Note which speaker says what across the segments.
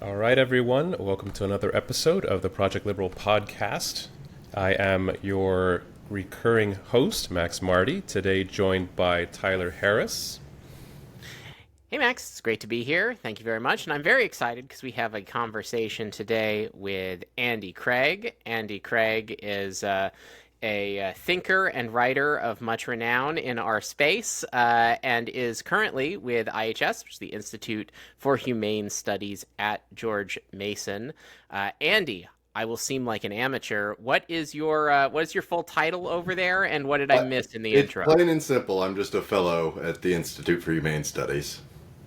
Speaker 1: All right, everyone. Welcome to another episode of the Project Liberal podcast. I am your recurring host, Max Marty, today joined by Tyler Harris.
Speaker 2: Hey, Max. It's great to be here. Thank you very much. And I'm very excited because we have a conversation today with Andy Craig. Andy Craig is a thinker and writer of much renown in our space and is currently with IHS, which is the Institute for Humane Studies at George Mason. Andy, I will seem like an amateur. What is your full title over there, and what did I miss in the
Speaker 3: It's
Speaker 2: intro?
Speaker 3: plain and simple. I'm just a fellow at the Institute for Humane Studies.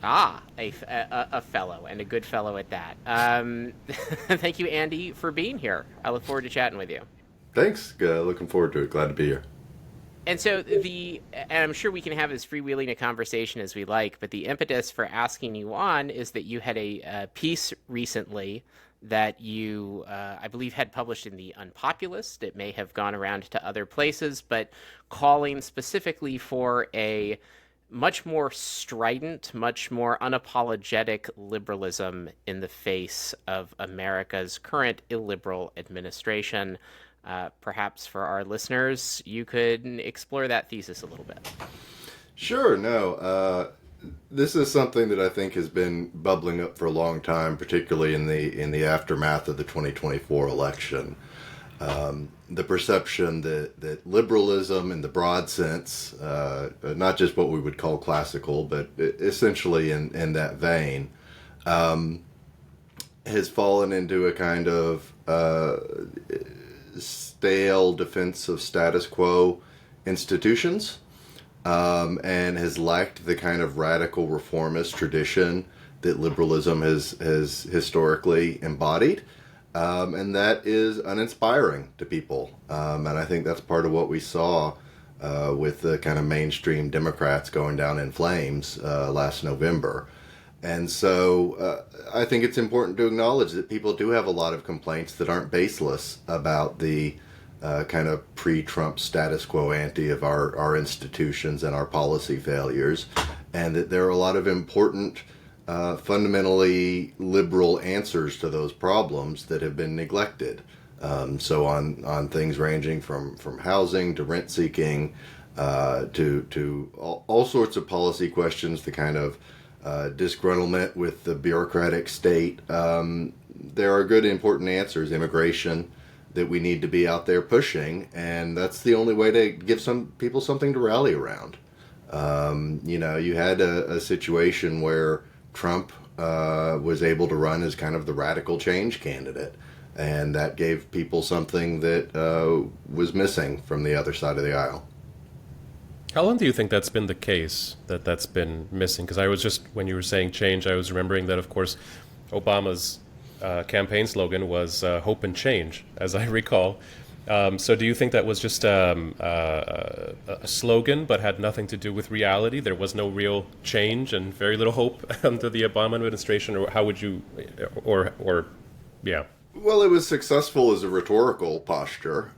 Speaker 2: A fellow, and a good fellow at that. Thank you, Andy, for being here. I look forward to chatting with you.
Speaker 3: Thanks. Looking forward to it. Glad to be here.
Speaker 2: And so and I'm sure we can have as freewheeling a conversation as we like, but the impetus for asking you on is that you had a piece recently that you, I believe, had published in the Unpopulist. It may have gone around to other places, but calling specifically for a much more strident, much more unapologetic liberalism in the face of America's current illiberal administration. Perhaps for our listeners, you could explore that thesis a little bit.
Speaker 3: Sure. No. This is something that I think has been bubbling up for a long time, particularly in the aftermath of the 2024 election. The perception that liberalism in the broad sense, not just what we would call classical, but essentially in that vein, has fallen into a kind of stale defense of status quo institutions, and has lacked the kind of radical reformist tradition that liberalism has historically embodied. And that is uninspiring to people. And I think that's part of what we saw with the kind of mainstream Democrats going down in flames last November. And so I think it's important to acknowledge that people do have a lot of complaints that aren't baseless about the kind of pre-Trump status quo ante of our institutions and our policy failures, and that there are a lot of important fundamentally liberal answers to those problems that have been neglected. So on things ranging from housing to rent seeking to all sorts of policy questions, the kind of disgruntlement with the bureaucratic state. There are good important answers, immigration, that we need to be out there pushing, and that's the only way to give some people something to rally around. You had a situation where Trump was able to run as kind of the radical change candidate, and that gave people something that was missing from the other side of the aisle.
Speaker 1: How long do you think that's been the case, that's been missing? Because I was just, when you were saying change, I was remembering that, of course, Obama's campaign slogan was hope and change, as I recall. So do you think that was just a slogan but had nothing to do with reality? There was no real change and very little hope under the Obama administration? Or how would you, yeah.
Speaker 3: Well, it was successful as a rhetorical posture.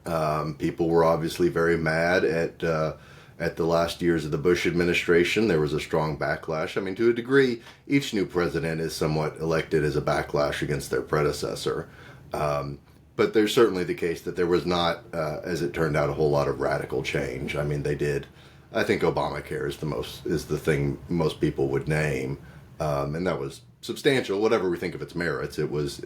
Speaker 3: People were obviously very mad at the last years of the Bush administration. There was a strong backlash. I mean, to a degree, each new president is somewhat elected as a backlash against their predecessor. But there's certainly the case that there was not, as it turned out, a whole lot of radical change. I mean, they did. I think Obamacare is the thing most people would name, and that was substantial. Whatever we think of its merits, it was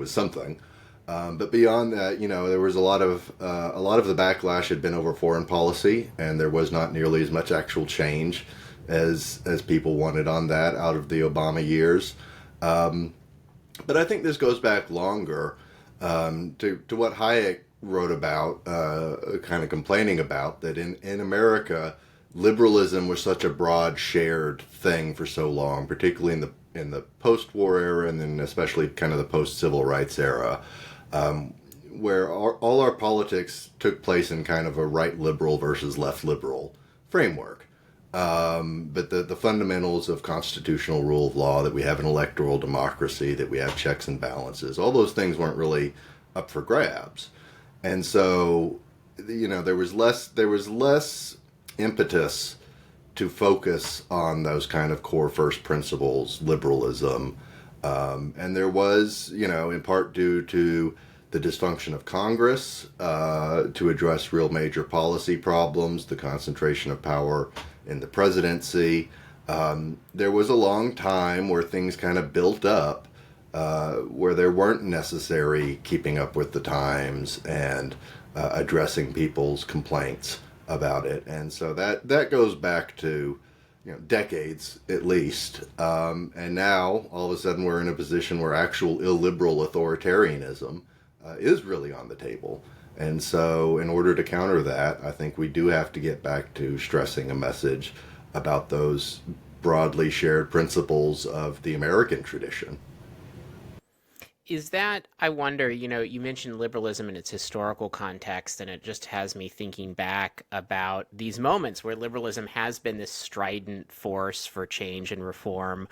Speaker 3: something. But beyond that, there was a lot of the backlash had been over foreign policy, and there was not nearly as much actual change as people wanted on that out of the Obama years. But I think this goes back longer. To what Hayek wrote about, kind of complaining about, that in America, liberalism was such a broad shared thing for so long, particularly in the post-war era, and then especially kind of the post-civil rights era, where all our politics took place in kind of a right liberal versus left liberal framework. But the fundamentals of constitutional rule of law, that we have an electoral democracy, that we have checks and balances, all those things weren't really up for grabs. And so, there was less impetus to focus on those kind of core first principles, liberalism, And there was, in part due to the dysfunction of Congress to address real major policy problems, the concentration of power in the presidency. There was a long time where things kind of built up, where there weren't necessary keeping up with the times and addressing people's complaints about it. And so that goes back to decades at least. And now, all of a sudden, we're in a position where actual illiberal authoritarianism is really on the table. And so, in order to counter that, I think we do have to get back to stressing a message about those broadly shared principles of the American tradition.
Speaker 2: Is that, I wonder, you mentioned liberalism in its historical context, and it just has me thinking back about these moments where liberalism has been this strident force for change and reform,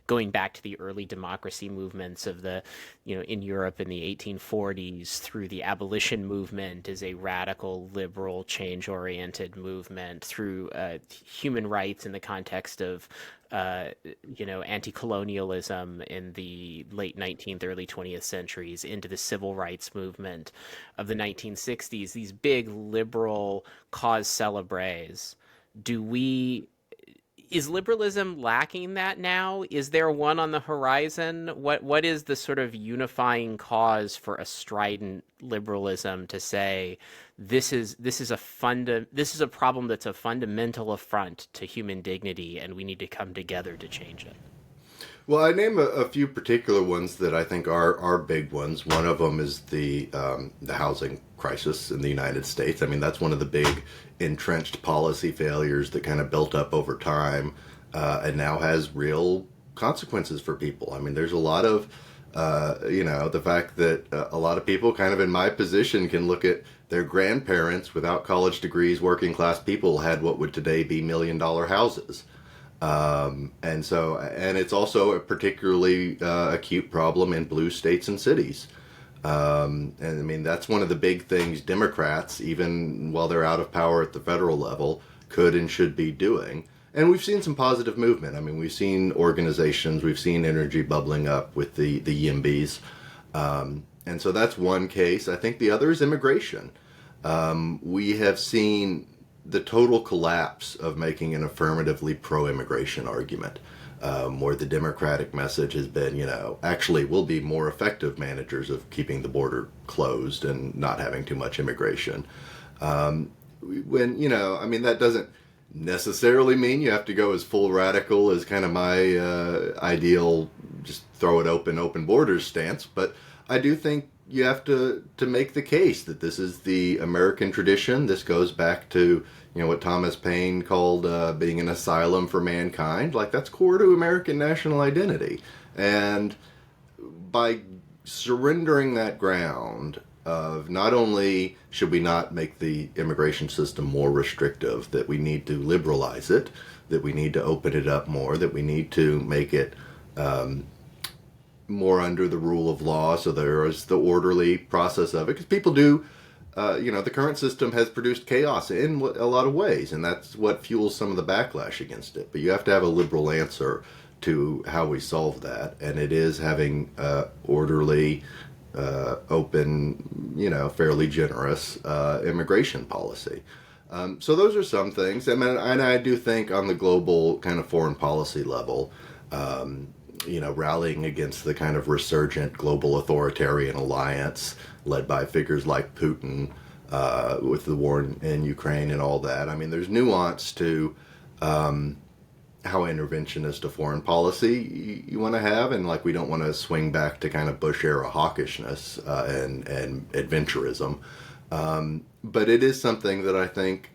Speaker 2: going back to the early democracy movements of in Europe in the 1840s, through the abolition movement as a radical, liberal, change-oriented movement, through human rights in the context of anti-colonialism in the late 19th, early 20th centuries, into the civil rights movement of the 1960s, these big liberal cause célèbres. Is liberalism lacking that now? Is there one on the horizon? What is the sort of unifying cause for a strident liberalism to say this is a problem that's a fundamental affront to human dignity, and we need to come together to change it?
Speaker 3: Well, I name a few particular ones that I think are big ones. One of them is the housing crisis in the United States. I mean, that's one of the big entrenched policy failures that kind of built up over time and now has real consequences for people. I mean, there's a lot of, the fact that a lot of people kind of in my position can look at their grandparents without college degrees, working class people had what would today be $1 million houses. And it's also a particularly acute problem in blue states and cities. And I mean, that's one of the big things Democrats, even while they're out of power at the federal level, could and should be doing. And we've seen some positive movement. I mean, we've seen organizations, we've seen energy bubbling up with the YIMBYs. And so that's one case. I think the other is immigration. We have seen the total collapse of making an affirmatively pro-immigration argument, where the Democratic message has been, actually we'll be more effective managers of keeping the border closed and not having too much immigration. That doesn't necessarily mean you have to go as full radical as kind of my ideal, just throw it open borders stance, but I do think you have to make the case that this is the American tradition. This goes back to what Thomas Paine called being an asylum for mankind. Like, that's core to American national identity. And by surrendering that ground of not only should we not make the immigration system more restrictive, that we need to liberalize it, that we need to open it up more, that we need to make it more under the rule of law, so there is the orderly process of it, because people do, the current system has produced chaos in a lot of ways, and that's what fuels some of the backlash against it. But you have to have a liberal answer to how we solve that, and it is having orderly, open, fairly generous immigration policy. So those are some things. And I do think on the global kind of foreign policy level, rallying against the kind of resurgent global authoritarian alliance led by figures like Putin with the war in Ukraine and all that. I mean, there's nuance to how interventionist a foreign policy you want to have, and we don't want to swing back to kind of Bush era hawkishness and adventurism. But it is something that I think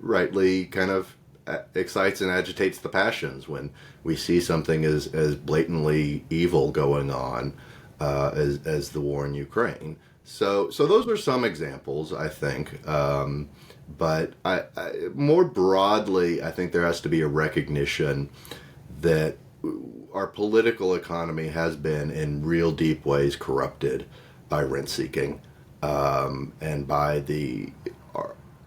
Speaker 3: rightly kind of excites and agitates the passions when we see something as blatantly evil going on as the war in Ukraine. So those are some examples, I think. But I more broadly, I think there has to be a recognition that our political economy has been in real deep ways corrupted by rent seeking and by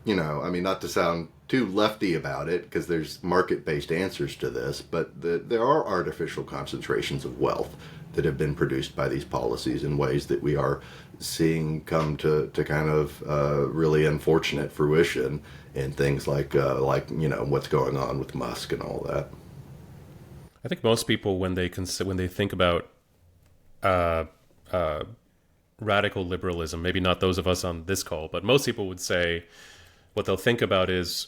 Speaker 3: not to sound too lefty about it, because there's market-based answers to this, but there are artificial concentrations of wealth that have been produced by these policies in ways that we are seeing come to kind of really unfortunate fruition in things like what's going on with Musk and all that.
Speaker 1: I think most people, when they think about uh, uh, radical liberalism, maybe not those of us on this call, but most people would say what they'll think about is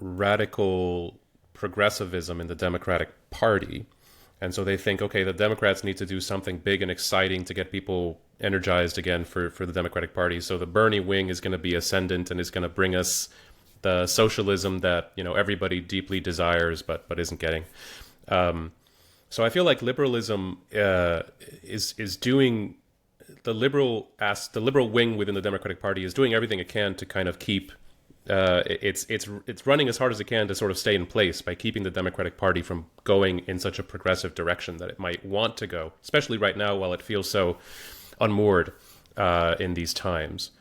Speaker 1: radical progressivism in the Democratic Party. And so they think, okay, the Democrats need to do something big and exciting to get people energized again for the Democratic Party. So the Bernie wing is going to be ascendant and is going to bring us the socialism that everybody deeply desires but isn't getting. So I feel like liberalism is doing the liberal wing within the Democratic Party is doing everything it can to kind of keep it's running as hard as it can to sort of stay in place by keeping the Democratic Party from going in such a progressive direction that it might want to go, especially right now while it feels so unmoored in these times.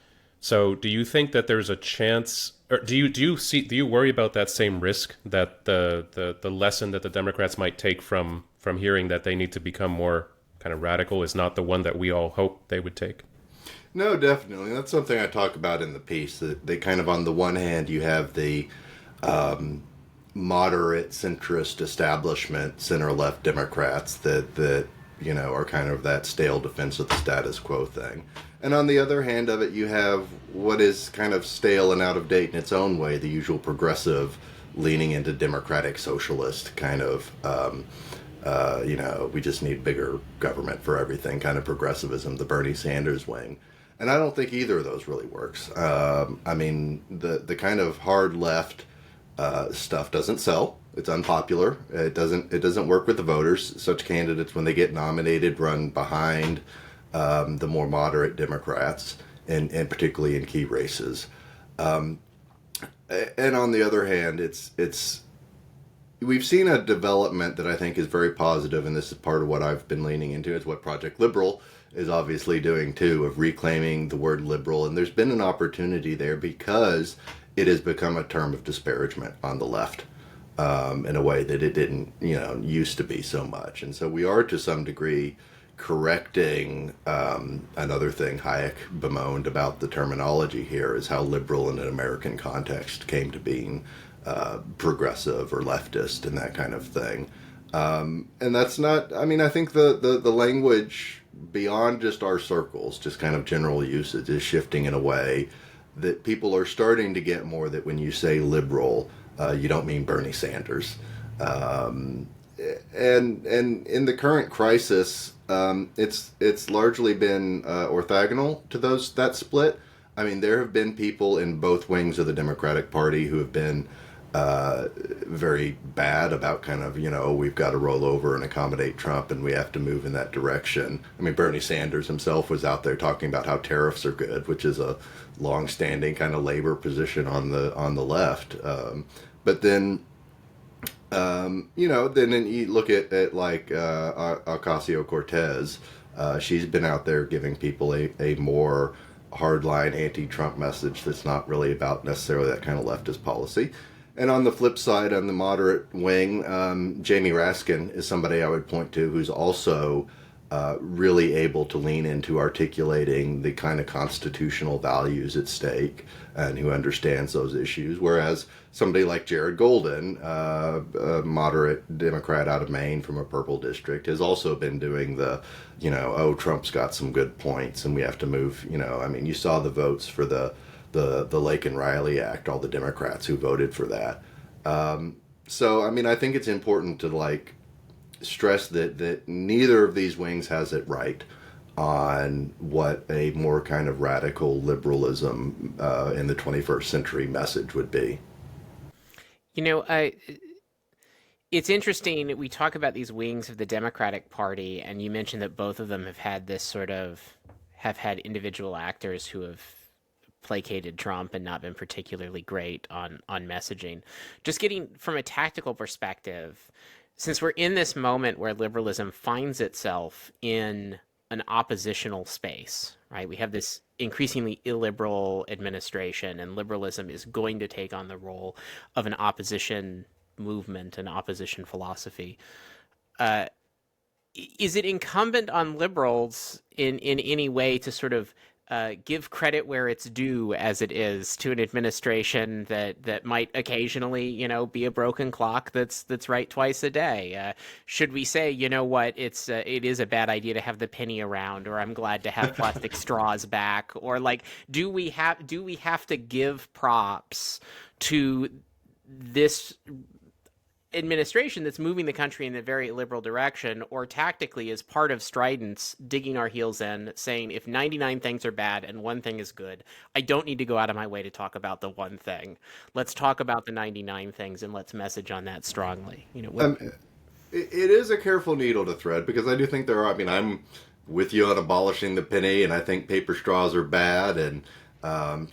Speaker 1: So do you think that there's a chance, or do you worry about that same risk, that the lesson that the Democrats might take from hearing that they need to become more kind of radical is not the one that we all hope they would take?
Speaker 3: No, definitely. That's something I talk about in the piece. That they kind of, on the one hand, you have the moderate centrist establishment, center-left Democrats that are kind of that stale defense of the status quo thing. And on the other hand of it, you have what is kind of stale and out of date in its own way, the usual progressive leaning into democratic socialist kind of, we just need bigger government for everything kind of progressivism, the Bernie Sanders wing. And I don't think either of those really works. I mean, the kind of hard left stuff doesn't sell. It's unpopular. It doesn't work with the voters. Such candidates, when they get nominated, run behind the more moderate Democrats, and particularly in key races. And on the other hand, we've seen a development that I think is very positive, and this is part of what I've been leaning into. It's what Project Liberal is obviously doing too, of reclaiming the word liberal. And there's been an opportunity there because it has become a term of disparagement on the left in a way that it didn't, used to be so much. And so we are to some degree correcting another thing Hayek bemoaned about the terminology here, is how liberal in an American context came to being progressive or leftist and that kind of thing. And that's not, I think the language beyond just our circles, just kind of general usage, is shifting in a way that people are starting to get more that when you say liberal, you don't mean Bernie Sanders. And in the current crisis, it's largely been orthogonal to that split. I mean, there have been people in both wings of the Democratic Party who have been very bad about kind of, we've got to roll over and accommodate Trump and we have to move in that direction. I mean, Bernie Sanders himself was out there talking about how tariffs are good, which is a long-standing kind of labor position on the left. But then, then you look at like Ocasio-Cortez. She's been out there giving people a more hardline anti-Trump message that's not really about necessarily that kind of leftist policy. And on the flip side, on the moderate wing, Jamie Raskin is somebody I would point to who's also really able to lean into articulating the kind of constitutional values at stake and who understands those issues. Whereas somebody like Jared Golden, a moderate Democrat out of Maine from a purple district, has also been doing Trump's got some good points and we have to move, you saw the votes for the Laken Riley Act, all the Democrats who voted for that. I think it's important to stress that neither of these wings has it right on what a more kind of radical liberalism in the 21st century message would be.
Speaker 2: It's interesting. We talk about these wings of the Democratic Party, and you mentioned that both of them have had individual actors who have placated Trump and not been particularly great on messaging. Just getting from a tactical perspective, since we're in this moment where liberalism finds itself in an oppositional space, right? We have this increasingly illiberal administration, and liberalism is going to take on the role of an opposition movement, an opposition philosophy. is it incumbent on liberals in any way to sort of give credit where it's due, as it is, to an administration that might occasionally, be a broken clock that's right twice a day? Should we say, you know what, it is a bad idea to have the penny around, or I'm glad to have plastic straws back, or like, do we have to give props to this administration that's moving the country in a very liberal direction, or tactically as part of stridents digging our heels in, saying if 99 things are bad and one thing is good, I don't need to go out of my way to talk about the one thing. Let's talk about the 99 things and let's message on that strongly.
Speaker 3: It is a careful needle to thread, because I do think there are, I mean, I'm with you on abolishing the penny, and I think paper straws are bad, and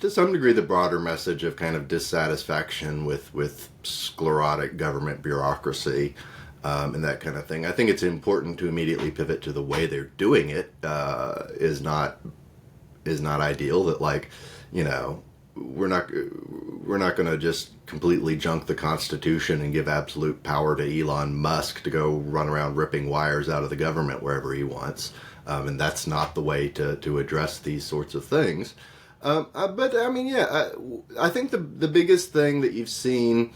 Speaker 3: to some degree the broader message of kind of dissatisfaction with sclerotic government bureaucracy, and that kind of thing. I think it's important to immediately pivot to the way they're doing it, is not ideal. That, like, we're not going to just completely junk the Constitution and give absolute power to Elon Musk to go run around ripping wires out of the government wherever he wants. And that's not the way to address these sorts of things. But I mean, yeah, I think the biggest thing that you've seen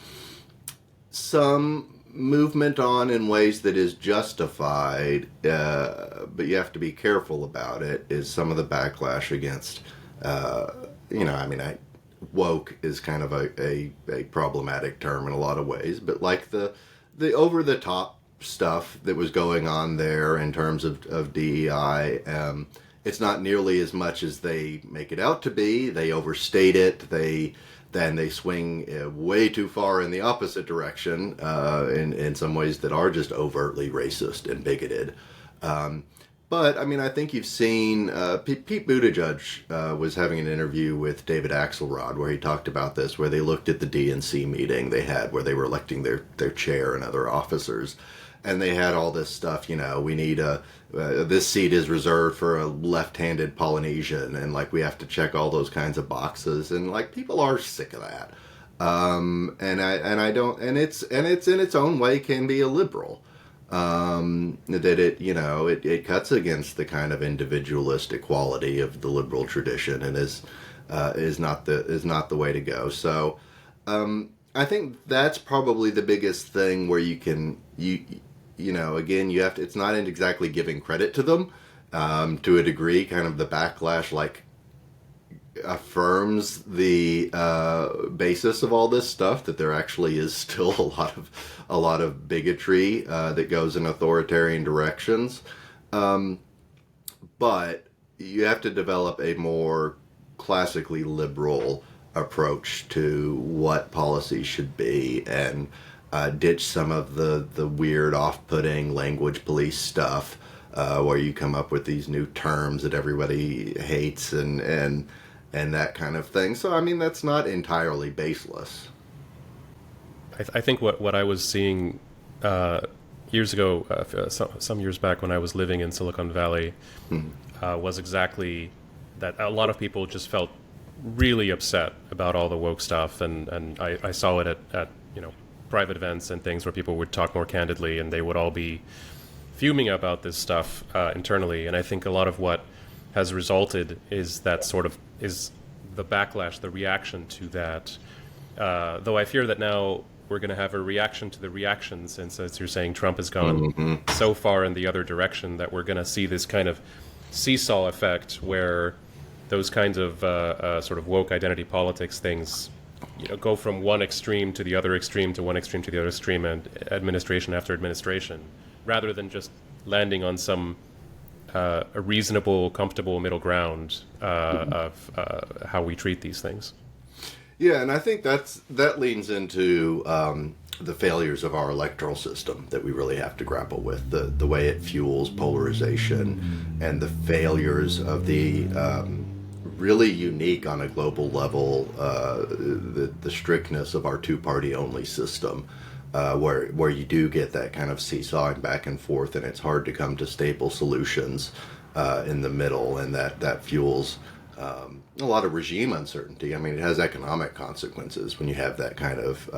Speaker 3: some movement on in ways that is justified, but you have to be careful about it, is some of the backlash against, woke is kind of a problematic term in a lot of ways, but like the over the top stuff that was going on there in terms of DEI, it's not nearly as much as they make it out to be. They overstate it. Then they swing way too far in the opposite direction, in some ways that are just overtly racist and bigoted. But I mean, I think you've seen Pete Buttigieg was having an interview with David Axelrod where he talked about this, where they looked at the DNC meeting they had where they were electing their chair and other officers. And they had all this stuff, we need this seat is reserved for a left-handed Polynesian, and like we have to check all those kinds of boxes, and like people are sick of that. It's in its own way can be illiberal. That it cuts against the kind of individualistic quality of the liberal tradition, and is not the way to go. So I think that's probably the biggest thing where again, you have to, it's not exactly giving credit to them, to a degree. Kind of the backlash, like, affirms the basis of all this stuff, that there actually is still a lot of bigotry that goes in authoritarian directions. But you have to develop a more classically liberal approach to what policy should be, and ditch some of the weird, off-putting language police stuff, where you come up with these new terms that everybody hates and that kind of thing. So, I mean, that's not entirely baseless.
Speaker 1: I think what I was seeing years ago, some years back when I was living in Silicon Valley, was exactly that. A lot of people just felt really upset about all the woke stuff, and I saw it at private events and things where people would talk more candidly, and they would all be fuming about this stuff internally. And I think a lot of what has resulted is that sort of is the backlash, the reaction to that. Though I fear that now we're going to have a reaction to the reaction, since, as you're saying, Trump has gone so far in the other direction that we're going to see this kind of seesaw effect where those kinds of sort of woke identity politics things go from one extreme to the other extreme to one extreme to the other extreme, and administration after administration, rather than just landing on some a reasonable, comfortable middle ground of how we treat these things.
Speaker 3: Yeah, and I think that leans into the failures of our electoral system that we really have to grapple with, the way it fuels polarization, and the failures of the really unique on a global level, the strictness of our two-party only system, where you do get that kind of seesawing back and forth, and it's hard to come to stable solutions in the middle, and that fuels a lot of regime uncertainty. I mean, it has economic consequences when you have that kind of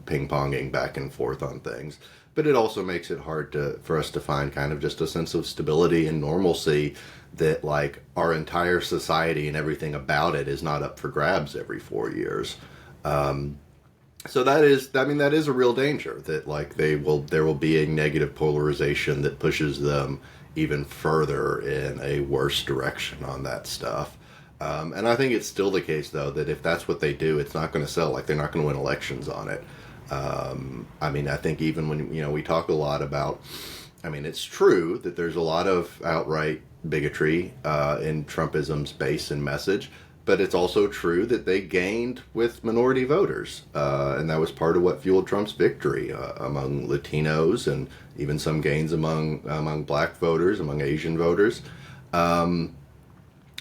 Speaker 3: ping-ponging back and forth on things. but it also makes it hard for us to find kind of just a sense of stability and normalcy that like our entire society and everything about it is not up for grabs every 4 years. So that is, I mean, that is a real danger that like there will be a negative polarization that pushes them even further in a worse direction on that stuff. And I think it's still the case, though, that if that's what they do, it's not going to sell. Like, they're not going to win elections on it. I mean, I think even when, we talk a lot about, I mean, it's true that there's a lot of outright bigotry in Trumpism's base and message, but it's also true that they gained with minority voters. And that was part of what fueled Trump's victory among Latinos and even some gains among black voters, among Asian voters. And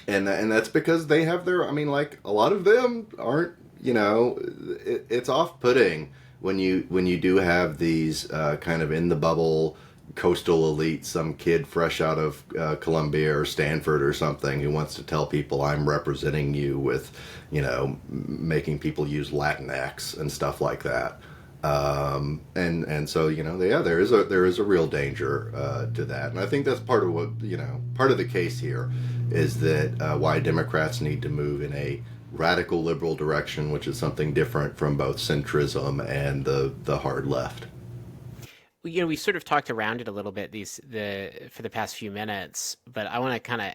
Speaker 3: that's because they have their, I mean, like, a lot of them aren't, it's off-putting when you do have these kind of in the bubble coastal elite, some kid fresh out of Columbia or Stanford or something who wants to tell people I'm representing you with, making people use Latinx and stuff like that. And so, yeah, there is a real danger to that. And I think that's part of what, part of the case here is that why Democrats need to move in a radical liberal direction, which is something different from both centrism and the hard left.
Speaker 2: We sort of talked around it a little bit for the past few minutes, but I want to kind of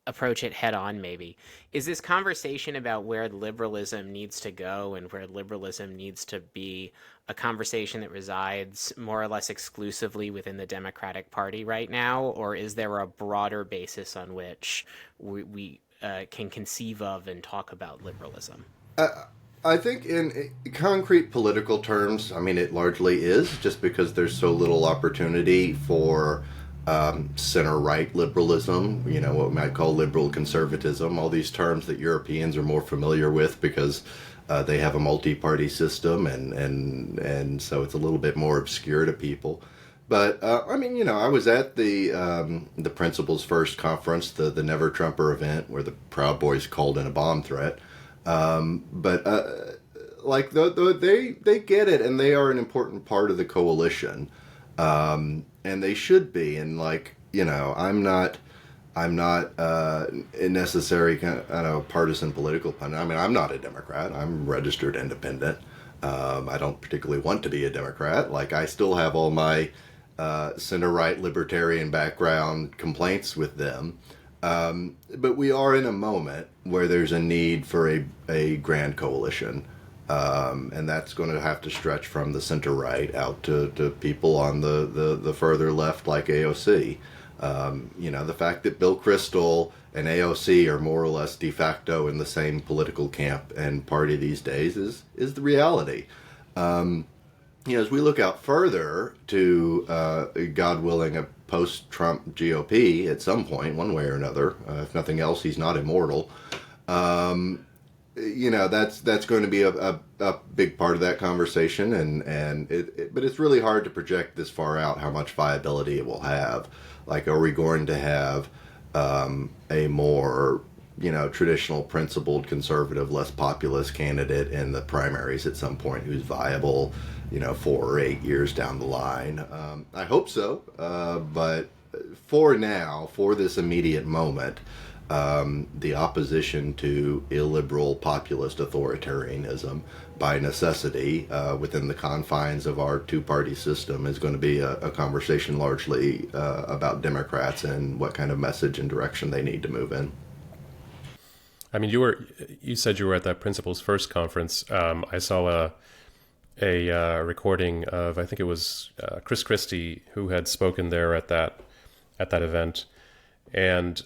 Speaker 2: approach it head on. Maybe is this conversation about where liberalism needs to go and where liberalism needs to be a conversation that resides more or less exclusively within the Democratic Party right now, or is there a broader basis on which we can conceive of and talk about liberalism?
Speaker 3: I think in concrete political terms, I mean, it largely is, just because there's so little opportunity for center-right liberalism, what we might call liberal conservatism, all these terms that Europeans are more familiar with because they have a multi-party system, and so it's a little bit more obscure to people. But, I mean, I was at the Principles First conference, the Never Trumper event, where the Proud Boys called in a bomb threat. Like they get it, and they are an important part of the coalition, and they should be. And like I'm not a necessary kind of partisan political pundit. I mean, I'm not a Democrat. I'm registered independent. I don't particularly want to be a Democrat. Like, I still have all my center-right libertarian background complaints with them. But we are in a moment where there's a need for a grand coalition. And that's going to have to stretch from the center-right out to people on the further left like AOC. The fact that Bill Kristol and AOC are more or less de facto in the same political camp and party these days is the reality. As we look out further to, God willing, a post-Trump GOP at some point, one way or another, if nothing else, he's not immortal. That's going to be a big part of that conversation, but it's really hard to project this far out how much viability it will have. Like, are we going to have a more traditional, principled, conservative, less populist candidate in the primaries at some point who's viable, 4 or 8 years down the line? I hope so, but for now, for this immediate moment, the opposition to illiberal populist authoritarianism by necessity within the confines of our two-party system is going to be a conversation largely about Democrats and what kind of message and direction they need to move in.
Speaker 1: I mean, you said you were at that Principles First conference. I saw a recording of, I think it was Chris Christie, who had spoken there at that event. And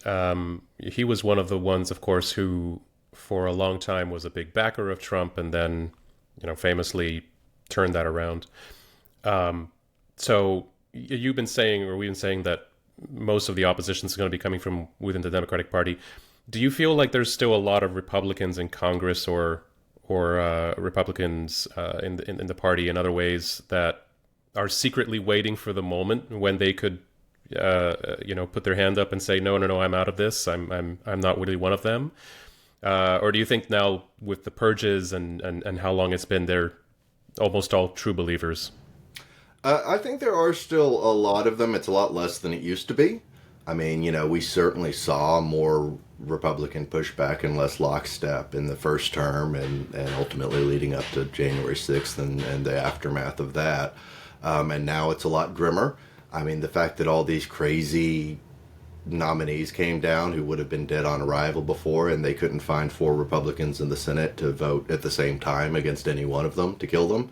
Speaker 1: he was one of the ones, of course, who for a long time was a big backer of Trump and then, famously turned that around. So you've been saying, or we've been saying, that most of the opposition is going to be coming from within the Democratic Party. Do you feel like there's still a lot of Republicans in Congress or Republicans in the party in other ways that are secretly waiting for the moment when they could put their hand up and say, no, I'm out of this. I'm not really one of them. Or do you think now with the purges and how long it's been, they're almost all true believers?
Speaker 3: I think there are still a lot of them. It's a lot less than it used to be. I mean, we certainly saw more Republican pushback and less lockstep in the first term and ultimately leading up to January 6th and the aftermath of that. And now it's a lot grimmer. I mean, the fact that all these crazy nominees came down who would have been dead on arrival before, and they couldn't find 4 Republicans in the Senate to vote at the same time against any one of them to kill them,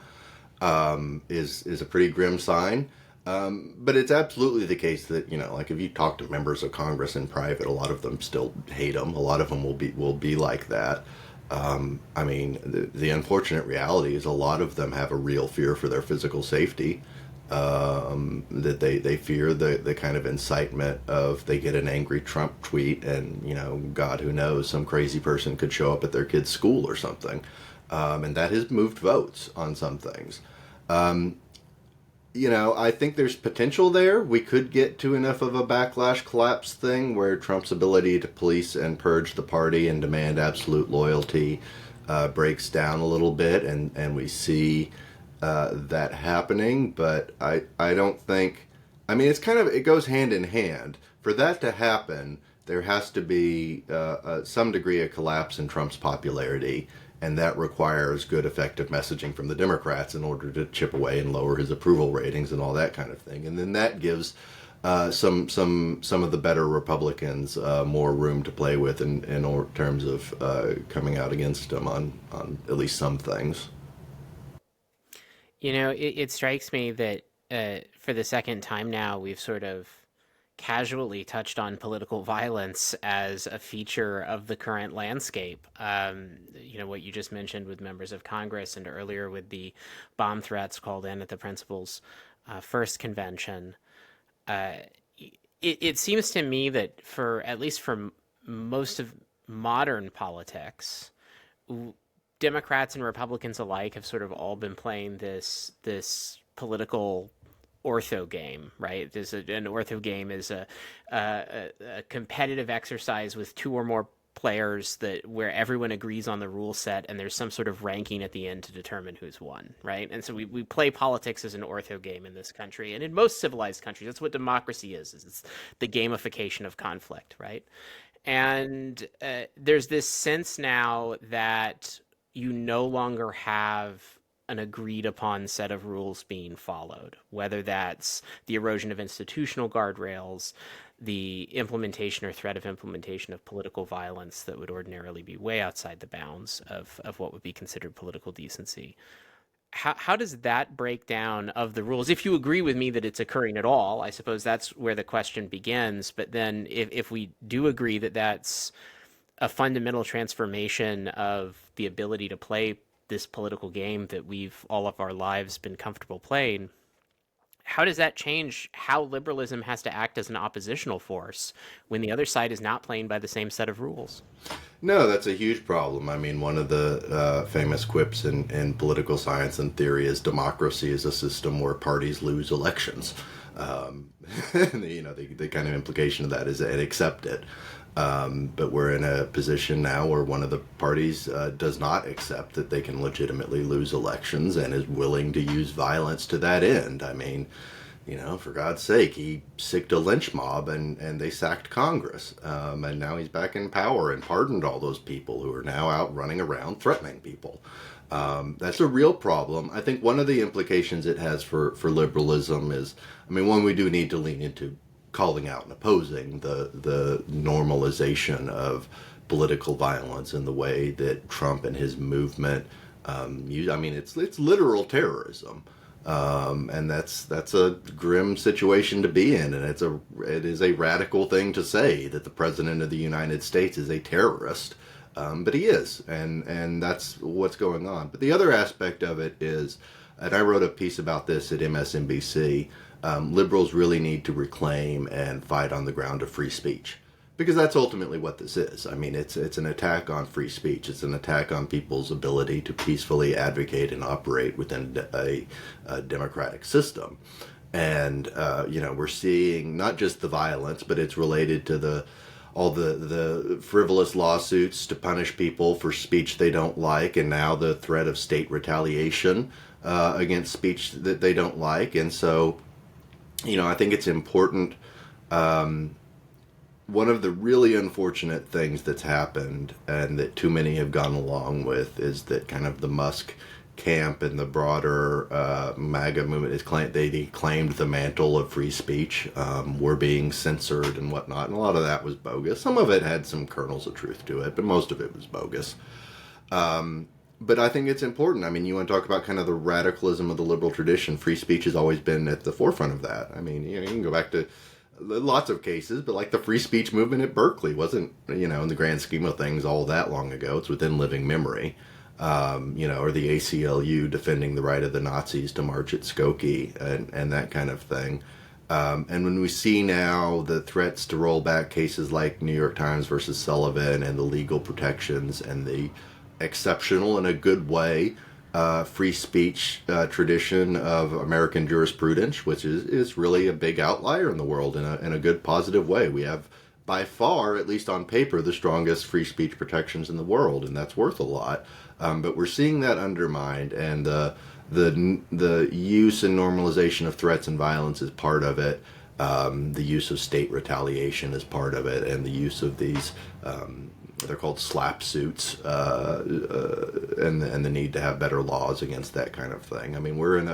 Speaker 3: is a pretty grim sign. But it's absolutely the case that, like if you talk to members of Congress in private, a lot of them still hate them. A lot of them will be like that. I mean, the unfortunate reality is a lot of them have a real fear for their physical safety. That they fear the kind of incitement of they get an angry Trump tweet and, God, who knows, some crazy person could show up at their kid's school or something. And that has moved votes on some things. I think there's potential there. We could get to enough of a backlash collapse thing where Trump's ability to police and purge the party and demand absolute loyalty breaks down a little bit, and we see that happening. But I don't think, I mean, it goes hand in hand. For that to happen, there has to be some degree of collapse in Trump's popularity. And that requires good, effective messaging from the Democrats in order to chip away and lower his approval ratings and all that kind of thing. And then that gives some of the better Republicans more room to play with in terms of coming out against him on at least some things.
Speaker 2: It strikes me that for the second time now, we've sort of casually touched on political violence as a feature of the current landscape. What you just mentioned with members of Congress and earlier with the bomb threats called in at the principal's first convention. It seems to me that at least for most of modern politics, Democrats and Republicans alike have sort of all been playing this political ortho game, right? An ortho game is a competitive exercise with 2 or more players where everyone agrees on the rule set and there's some sort of ranking at the end to determine who's won, right? And so we play politics as an ortho game in this country, and in most civilized countries, that's what democracy is it's the gamification of conflict, right? And there's this sense now that you no longer have an agreed upon set of rules being followed, whether that's the erosion of institutional guardrails, the implementation or threat of implementation of political violence that would ordinarily be way outside the bounds of what would be considered political decency. How does that break down of the rules? If you agree with me that it's occurring at all, I suppose that's where the question begins. But then if we do agree that that's a fundamental transformation of the ability to play this political game that we've all of our lives been comfortable playing, how does that change how liberalism has to act as an oppositional force when the other side is not playing by the same set of rules?
Speaker 3: No, that's a huge problem. I mean, one of the famous quips in political science and theory is democracy is a system where parties lose elections. The kind of implication of that is that accept it. But we're in a position now where one of the parties does not accept that they can legitimately lose elections and is willing to use violence to that end. I mean, for God's sake, he sicked a lynch mob and they sacked Congress. And now he's back in power and pardoned all those people who are now out running around threatening people. That's a real problem. I think one of the implications it has for liberalism is, one, we do need to lean into calling out and opposing the normalization of political violence in the way that Trump and his movement use. It's literal terrorism, and that's a grim situation to be in, and it is a radical thing to say that the president of the United States is a terrorist, but he is, and that's what's going on. But the other aspect of it is, and I wrote a piece about this at MSNBC. Liberals really need to reclaim and fight on the ground of free speech, because that's ultimately what this is. It's an attack on free speech. It's an attack on people's ability to peacefully advocate and operate within a democratic system. And we're seeing not just the violence, but it's related to the all the frivolous lawsuits to punish people for speech they don't like, and now the threat of state retaliation against speech that they don't like. And so, I think it's important. One of the really unfortunate things that's happened, and that too many have gone along with, is that kind of the Musk camp and the broader MAGA movement they claimed the mantle of free speech. Were being censored and whatnot, and a lot of that was bogus. Some of it had some kernels of truth to it, but most of it was bogus. But I think it's important. I mean, you want to talk about kind of the radicalism of the liberal tradition. Free speech has always been at the forefront of that. I mean, you can go back to lots of cases, but like the free speech movement at Berkeley wasn't, in the grand scheme of things, all that long ago. It's within living memory. Or the ACLU defending the right of the Nazis to march at Skokie and that kind of thing. And when we see now the threats to roll back cases like New York Times versus Sullivan, and the legal protections and the exceptional, in a good way, free speech tradition of American jurisprudence, which is really a big outlier in the world in a good, positive way. We have, by far, at least on paper, the strongest free speech protections in the world, and that's worth a lot. But we're seeing that undermined, and the use and normalization of threats and violence is part of it. The use of state retaliation is part of it, and the use of these they're called slap suits, and the need to have better laws against that kind of thing. I mean, we're in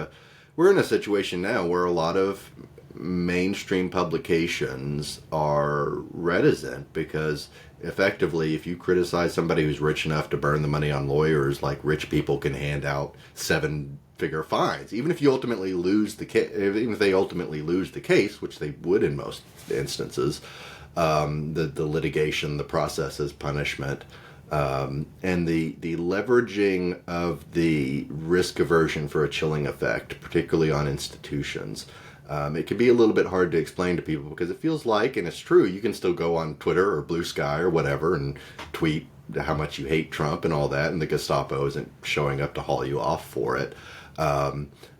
Speaker 3: a situation now where a lot of mainstream publications are reticent, because effectively, if you criticize somebody who's rich enough to burn the money on lawyers, like rich people can hand out 7-figure fines, even if you ultimately lose the case. Even if they ultimately lose the case, which they would in most instances, the litigation, the process is punishment, and the leveraging of the risk aversion for a chilling effect, particularly on institutions. It can be a little bit hard to explain to people, because it feels like, and it's true, you can still go on Twitter or Blue Sky or whatever and tweet how much you hate Trump and all that, and the Gestapo isn't showing up to haul you off for it.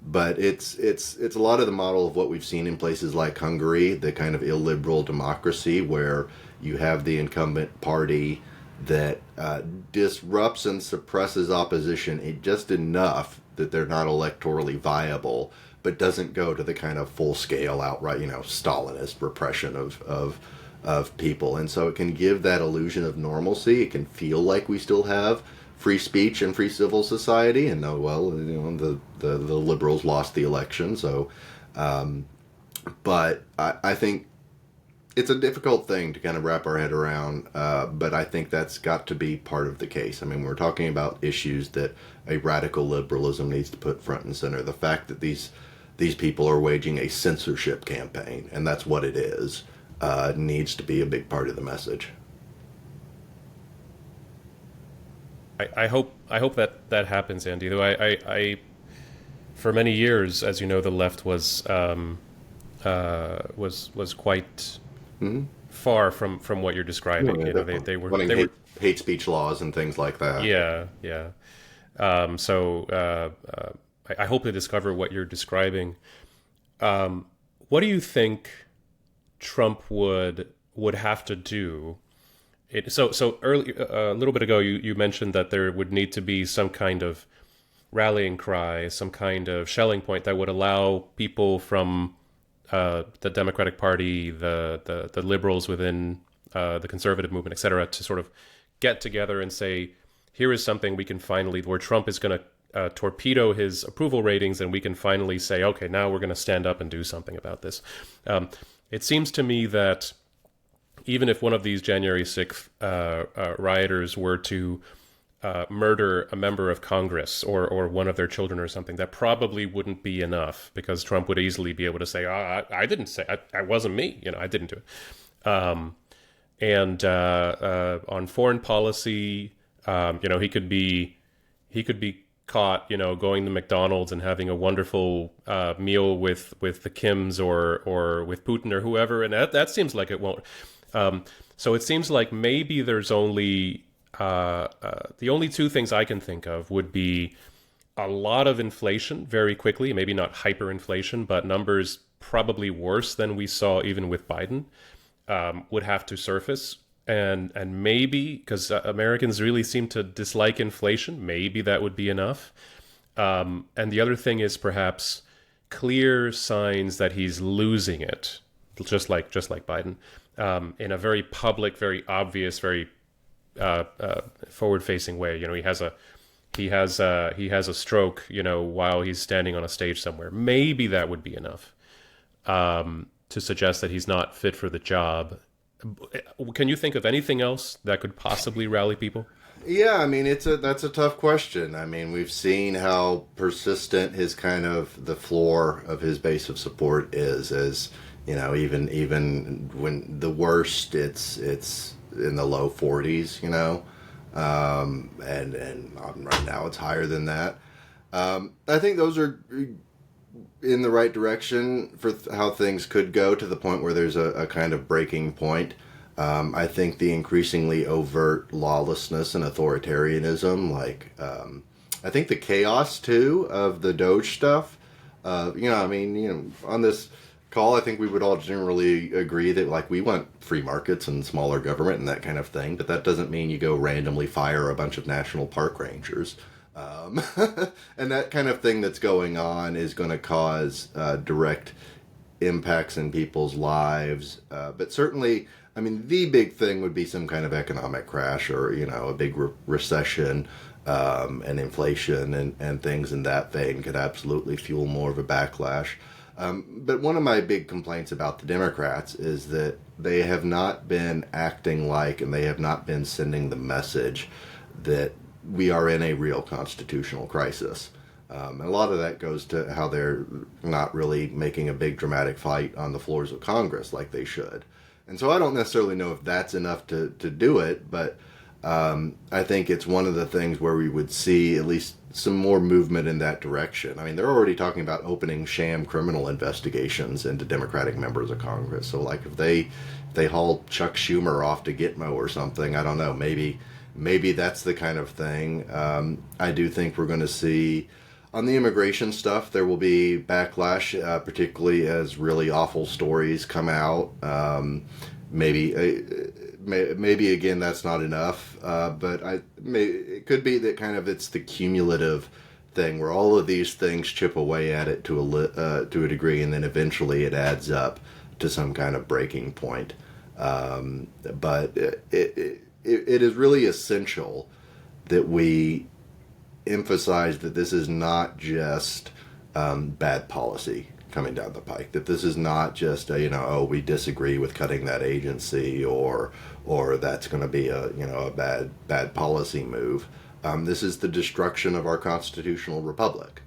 Speaker 3: But it's a lot of the model of what we've seen in places like Hungary, the kind of illiberal democracy where you have the incumbent party that disrupts and suppresses opposition just enough that they're not electorally viable, but doesn't go to the kind of full-scale, outright, Stalinist repression of people. And so it can give that illusion of normalcy. It can feel like we still have free speech and free civil society, and the liberals lost the election. So, but I think it's a difficult thing to kind of wrap our head around, but I think that's got to be part of the case. I mean, we're talking about issues that a radical liberalism needs to put front and center. The fact that these people are waging a censorship campaign, and that's what it is, needs to be a big part of the message.
Speaker 1: I hope that happens, Andy. Though I for many years, as you know, the left was quite far from what you're describing. They were
Speaker 3: hate speech laws and things like that.
Speaker 1: Yeah. I hope they discover what you're describing. What do you think Trump would have to do? So early, a little bit ago, you mentioned that there would need to be some kind of rallying cry, some kind of Schelling point that would allow people from the Democratic Party, the liberals within the conservative movement, et cetera, to sort of get together and say, here is something we can finally, where Trump is going to torpedo his approval ratings, and we can finally say, okay, now we're going to stand up and do something about this. It seems to me that even if one of these January 6th rioters were to murder a member of Congress or one of their children or something, that probably wouldn't be enough, because Trump would easily be able to say, I didn't say, I wasn't me, I didn't do it. And on foreign policy, he could be caught, going to McDonald's and having a wonderful meal with the Kims or with Putin or whoever, and that seems like it won't. So it seems like maybe there's only the only two things I can think of would be a lot of inflation very quickly, maybe not hyperinflation, but numbers probably worse than we saw even with Biden would have to surface and maybe because Americans really seem to dislike inflation, maybe that would be enough. And the other thing is perhaps clear signs that he's losing it, just like Biden, in a very public, very obvious, very forward-facing way. You know, he has a stroke, you know, while he's standing on a stage somewhere. Maybe that would be enough to suggest that he's not fit for the job. Can you think of anything else that could possibly rally people?
Speaker 3: Yeah, I mean, that's a tough question. I mean, we've seen how persistent his kind of the floor of his base of support is, as you know, even when the worst, it's in the low 40s, you know, and right now it's higher than that. I think those are in the right direction for how things could go, to the point where there's a kind of breaking point. I think the increasingly overt lawlessness and authoritarianism, like I think the chaos too of the Doge stuff. I mean, on this call, I think we would all generally agree that like we want free markets and smaller government and that kind of thing, but that doesn't mean you go randomly fire a bunch of national park rangers. And that kind of thing that's going on is going to cause direct impacts in people's lives. But certainly, I mean, the big thing would be some kind of economic crash, or, a big recession, and inflation and things in that vein could absolutely fuel more of a backlash. But one of my big complaints about the Democrats is that they have not been acting like, and they have not been sending the message that we are in a real constitutional crisis. And a lot of that goes to how they're not really making a big dramatic fight on the floors of Congress like they should. And so I don't necessarily know if that's enough to do it, but I think it's one of the things where we would see at least some more movement in that direction. I mean, they're already talking about opening sham criminal investigations into Democratic members of Congress. So like if they haul Chuck Schumer off to Gitmo or something, I don't know, maybe that's the kind of thing. I do think we're going to see on the immigration stuff, there will be backlash, particularly as really awful stories come out. Maybe again, that's not enough, but it could be that kind of it's the cumulative thing where all of these things chip away at it to a degree, and then eventually it adds up to some kind of breaking point. But it is really essential that we emphasize that this is not just bad policy coming down the pike, that this is not just we disagree with cutting that agency, or that's going to be a bad policy move. This is the destruction of our constitutional republic,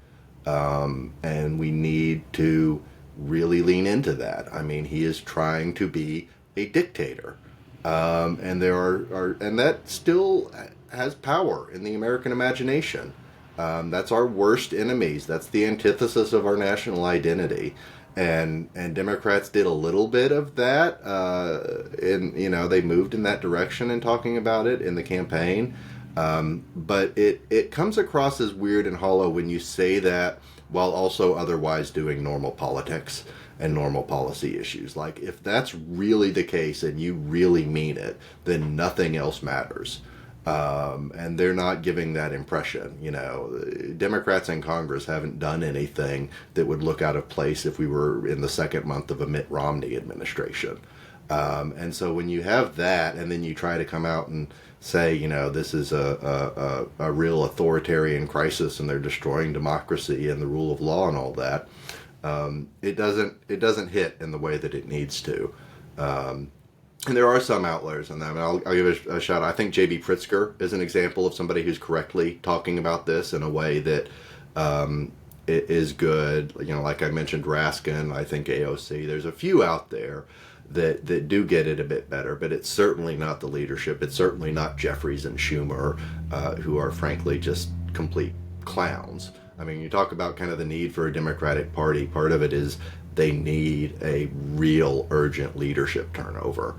Speaker 3: and we need to really lean into that. I mean, he is trying to be a dictator, and and that still has power in the American imagination. That's our worst enemies. That's the antithesis of our national identity. And Democrats did a little bit of that. They moved in that direction in talking about it in the campaign. But it comes across as weird and hollow when you say that while also otherwise doing normal politics and normal policy issues. Like, if that's really the case and you really mean it, then nothing else matters. And they're not giving that impression. Democrats in Congress haven't done anything that would look out of place if we were in the second month of a Mitt Romney administration. And so when you have that, and then you try to come out and say, this is a real authoritarian crisis and they're destroying democracy and the rule of law and all that, it doesn't hit in the way that it needs to. And there are some outliers in that. I mean, I'll give it a shout out. I think J.B. Pritzker is an example of somebody who's correctly talking about this in a way that it is good. Like I mentioned, Raskin, I think AOC. There's a few out there that do get it a bit better, but it's certainly not the leadership. It's certainly not Jeffries and Schumer, who are frankly just complete clowns. I mean, you talk about kind of the need for a Democratic Party. Part of it is they need a real urgent leadership turnover.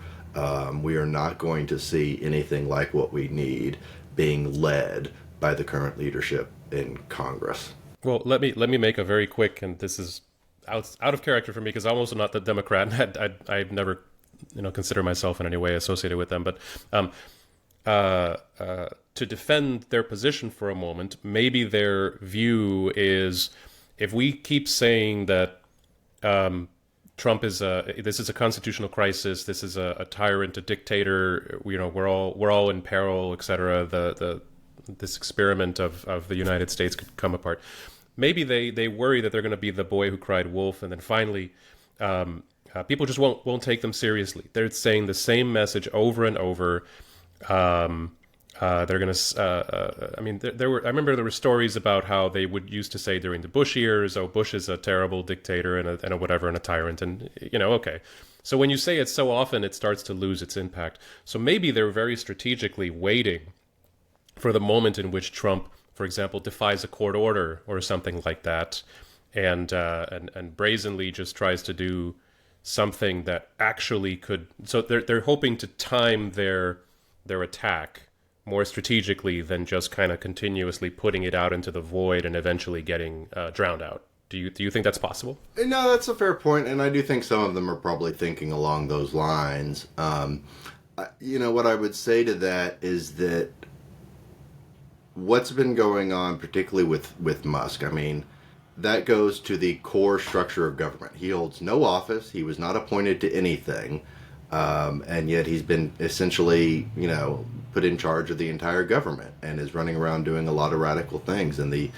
Speaker 3: We are not going to see anything like what we need being led by the current leadership in Congress.
Speaker 1: Well, let me make a very quick, and this is out of character for me because I'm also not the Democrat. I've never consider myself in any way associated with them, but uh, to defend their position for a moment, maybe their view is if we keep saying that Trump is this is a constitutional crisis, this is a tyrant, a dictator, we're all in peril, etc. This experiment of the United States could come apart. Maybe they worry that they're going to be the boy who cried wolf, and then finally people just won't take them seriously. They're saying the same message over and over. They're going to. I mean, there were. I remember there were stories about how they would used to say during the Bush years, "Oh, Bush is a terrible dictator and a whatever and a tyrant," and okay. So when you say it so often, it starts to lose its impact. So maybe they're very strategically waiting for the moment in which Trump, for example, defies a court order or something like that, and brazenly just tries to do something that actually could. So they're hoping to time their attack more strategically than just kind of continuously putting it out into the void and eventually getting drowned out. Do you think that's possible?
Speaker 3: No, that's a fair point, and I do think some of them are probably thinking along those lines. What I would say to that is that what's been going on, particularly with Musk, I mean, that goes to the core structure of government. He holds no office. He was not appointed to anything. And yet he's been essentially, put in charge of the entire government and is running around doing a lot of radical things, and the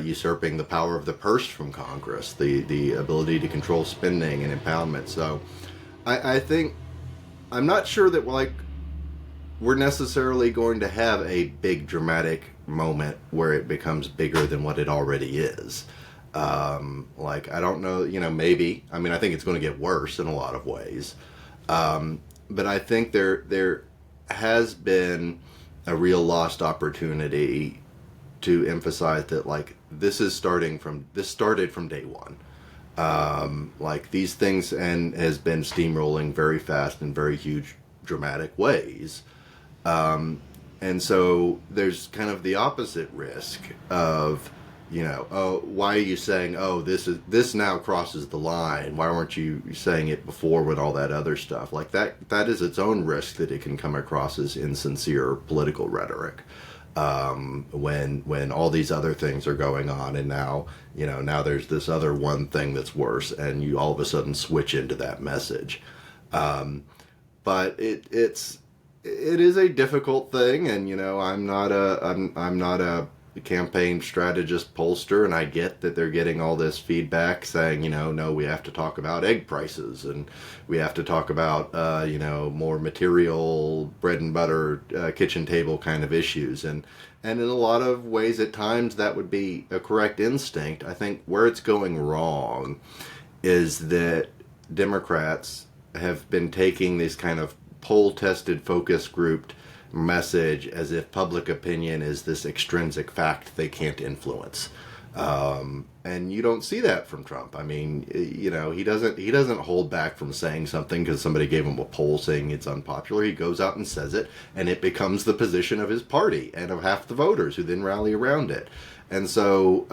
Speaker 3: usurping the power of the purse from Congress, the ability to control spending and impoundment. So I think, I'm not sure that we're necessarily going to have a big dramatic moment where it becomes bigger than what it already is. I don't know, maybe. I mean, I think it's going to get worse in a lot of ways. But I think there has been a real lost opportunity to emphasize that this started from day one. These things has been steamrolling very fast in very huge dramatic ways. And so there's kind of the opposite risk of, oh, why are you saying, oh, this now crosses the line? Why weren't you saying it before with all that other stuff? That is its own risk, that it can come across as insincere political rhetoric. When all these other things are going on, and now there's this other one thing that's worse, and you all of a sudden switch into that message. But it is a difficult thing, and I'm not a campaign strategist pollster, and I get that they're getting all this feedback saying, no, we have to talk about egg prices, and we have to talk about more material bread and butter kitchen table kind of issues, and in a lot of ways at times that would be a correct instinct. I think where it's going wrong is that Democrats have been taking this kind of poll-tested, focus grouped message as if public opinion is this extrinsic fact they can't influence. And you don't see that from Trump. I mean, he doesn't hold back from saying something because somebody gave him a poll saying it's unpopular. He goes out and says it, and it becomes the position of his party and of half the voters, who then rally around it. And so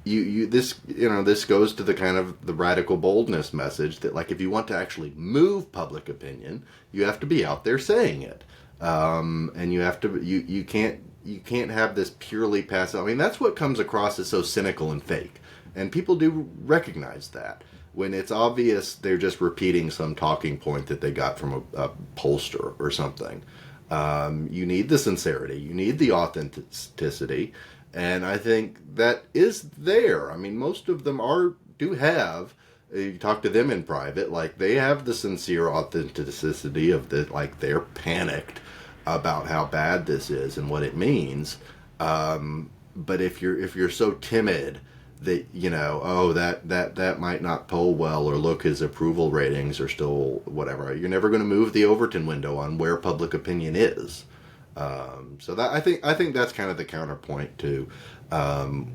Speaker 3: this goes to the kind of the radical boldness message that if you want to actually move public opinion, you have to be out there saying it. And you have to, you can't have this purely passive. I mean, that's what comes across as so cynical and fake. And people do recognize that. When it's obvious they're just repeating some talking point that they got from a pollster or something. You need the sincerity. You need the authenticity. And I think that is there. I mean, most of them do have, you talk to them in private, they have the sincere authenticity of they're panicked about how bad this is and what it means. But if you're so timid that, that might not poll well, or look, his approval ratings are still whatever, you're never going to move the Overton window on where public opinion is. So that I think that's kind of the counterpoint to,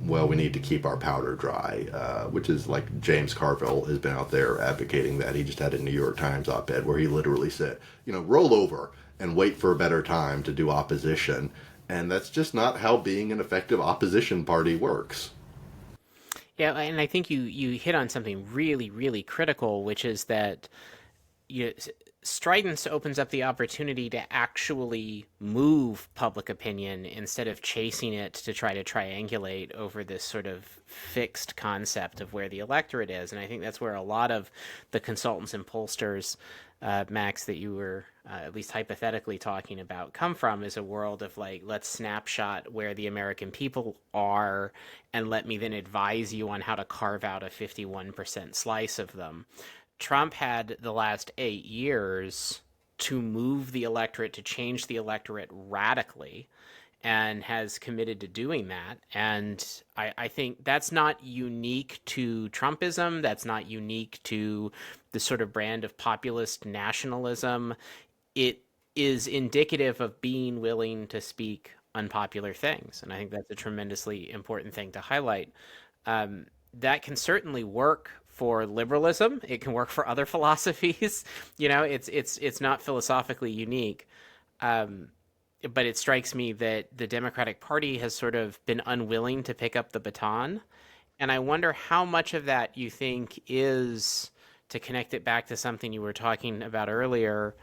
Speaker 3: we need to keep our powder dry, which is James Carville has been out there advocating that. He just had a New York Times op-ed where he literally said, roll over and wait for a better time to do opposition. And that's just not how being an effective opposition party works.
Speaker 2: Yeah, and I think you hit on something really, really critical, which is that stridence opens up the opportunity to actually move public opinion instead of chasing it to try to triangulate over this sort of fixed concept of where the electorate is. And I think that's where a lot of the consultants and pollsters, Max, that you were at least hypothetically talking about, come from, is a world of like, let's snapshot where the American people are and let me then advise you on how to carve out a 51% slice of them. Trump had the last 8 years to move the electorate, to change the electorate radically, and has committed to doing that. And I think that's not unique to Trumpism. That's not unique to the sort of brand of populist nationalism. It is indicative of being willing to speak unpopular things. And I think that's a tremendously important thing to highlight. That can certainly work for liberalism. It can work for other philosophies. It's not philosophically unique. But it strikes me that the Democratic Party has sort of been unwilling to pick up the baton. And I wonder how much of that you think is, to connect it back to something you were talking about earlier,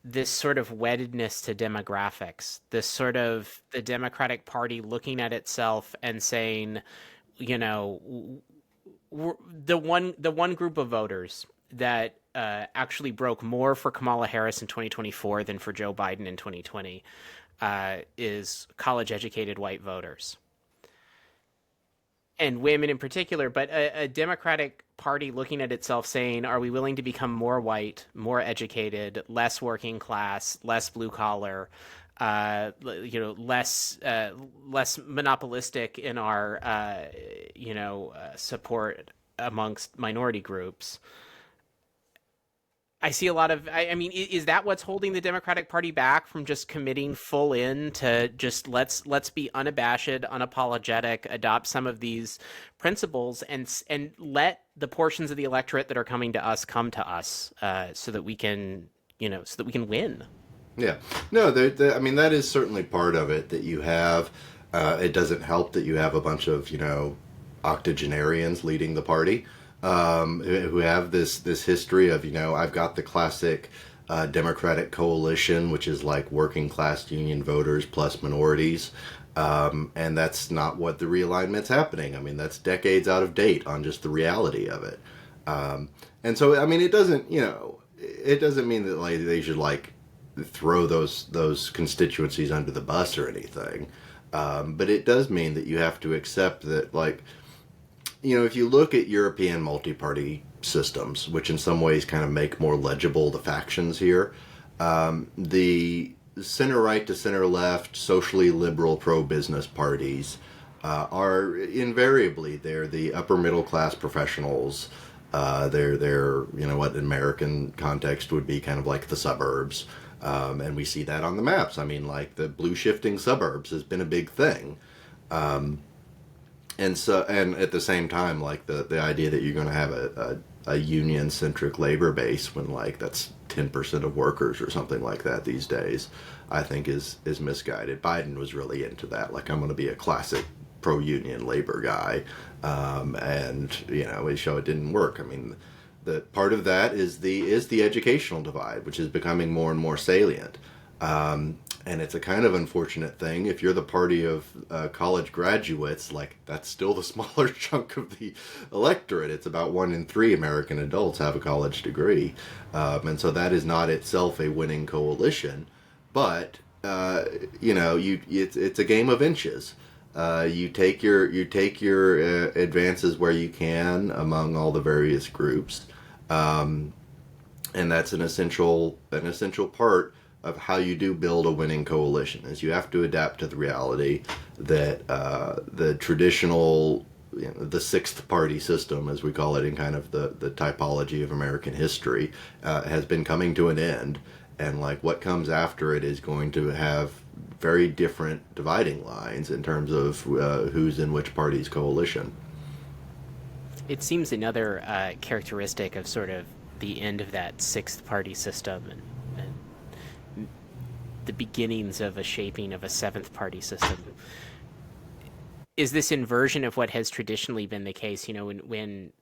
Speaker 2: this sort of weddedness to demographics, this sort of the Democratic Party looking at itself and saying, the one group of voters that actually broke more for Kamala Harris in 2024 than for Joe Biden in 2020 is college-educated white voters. And women in particular, but a Democratic Party looking at itself saying, are we willing to become more white, more educated, less working class, less blue collar, less monopolistic in our, support amongst minority groups? I see a lot of, I mean, is that what's holding the Democratic Party back from just committing full in to just let's be unabashed, unapologetic, adopt some of these principles and let the portions of the electorate that are coming to us come to us, so that we can win?
Speaker 3: Yeah, no, I mean, that is certainly part of it, that you have, it doesn't help that you have a bunch of, octogenarians leading the party, who have this history of, I've got the classic Democratic coalition, which is like working class union voters plus minorities. And that's not what the realignment's happening. I mean, that's decades out of date on just the reality of it. And so, I mean, it doesn't mean that like they should like throw those constituencies under the bus or anything. But it does mean that you have to accept that, like, if you look at European multi-party systems, which in some ways kind of make more legible the factions here, the center-right to center-left, socially liberal pro-business parties are invariably, they're the upper-middle-class professionals. They're what in American context would be kind of like the suburbs. And we see that on the maps. I mean, like, the blue shifting suburbs has been a big thing. And at the same time, like, the idea that you're going to have a union-centric labor base when, like, that's 10% of workers or something like that these days, I think is misguided. Biden was really into that. Like, I'm going to be a classic pro-union labor guy. And, we show it didn't work. I mean, the part of that is the educational divide, which is becoming more and more salient. And it's a kind of unfortunate thing. If you're the party of college graduates, like, that's still the smaller chunk of the electorate. It's about 1 in 3 American adults have a college degree. And so that is not itself a winning coalition. But, it's a game of inches. You take your advances where you can among all the various groups. And that's an essential part of how you do build a winning coalition, is you have to adapt to the reality that the traditional, the sixth party system, as we call it in kind of the typology of American history, has been coming to an end. And like, what comes after it is going to have very different dividing lines in terms of who's in which party's coalition.
Speaker 2: It seems another characteristic of sort of the end of that sixth party system and the beginnings of a shaping of a seventh party system is this inversion of what has traditionally been the case. When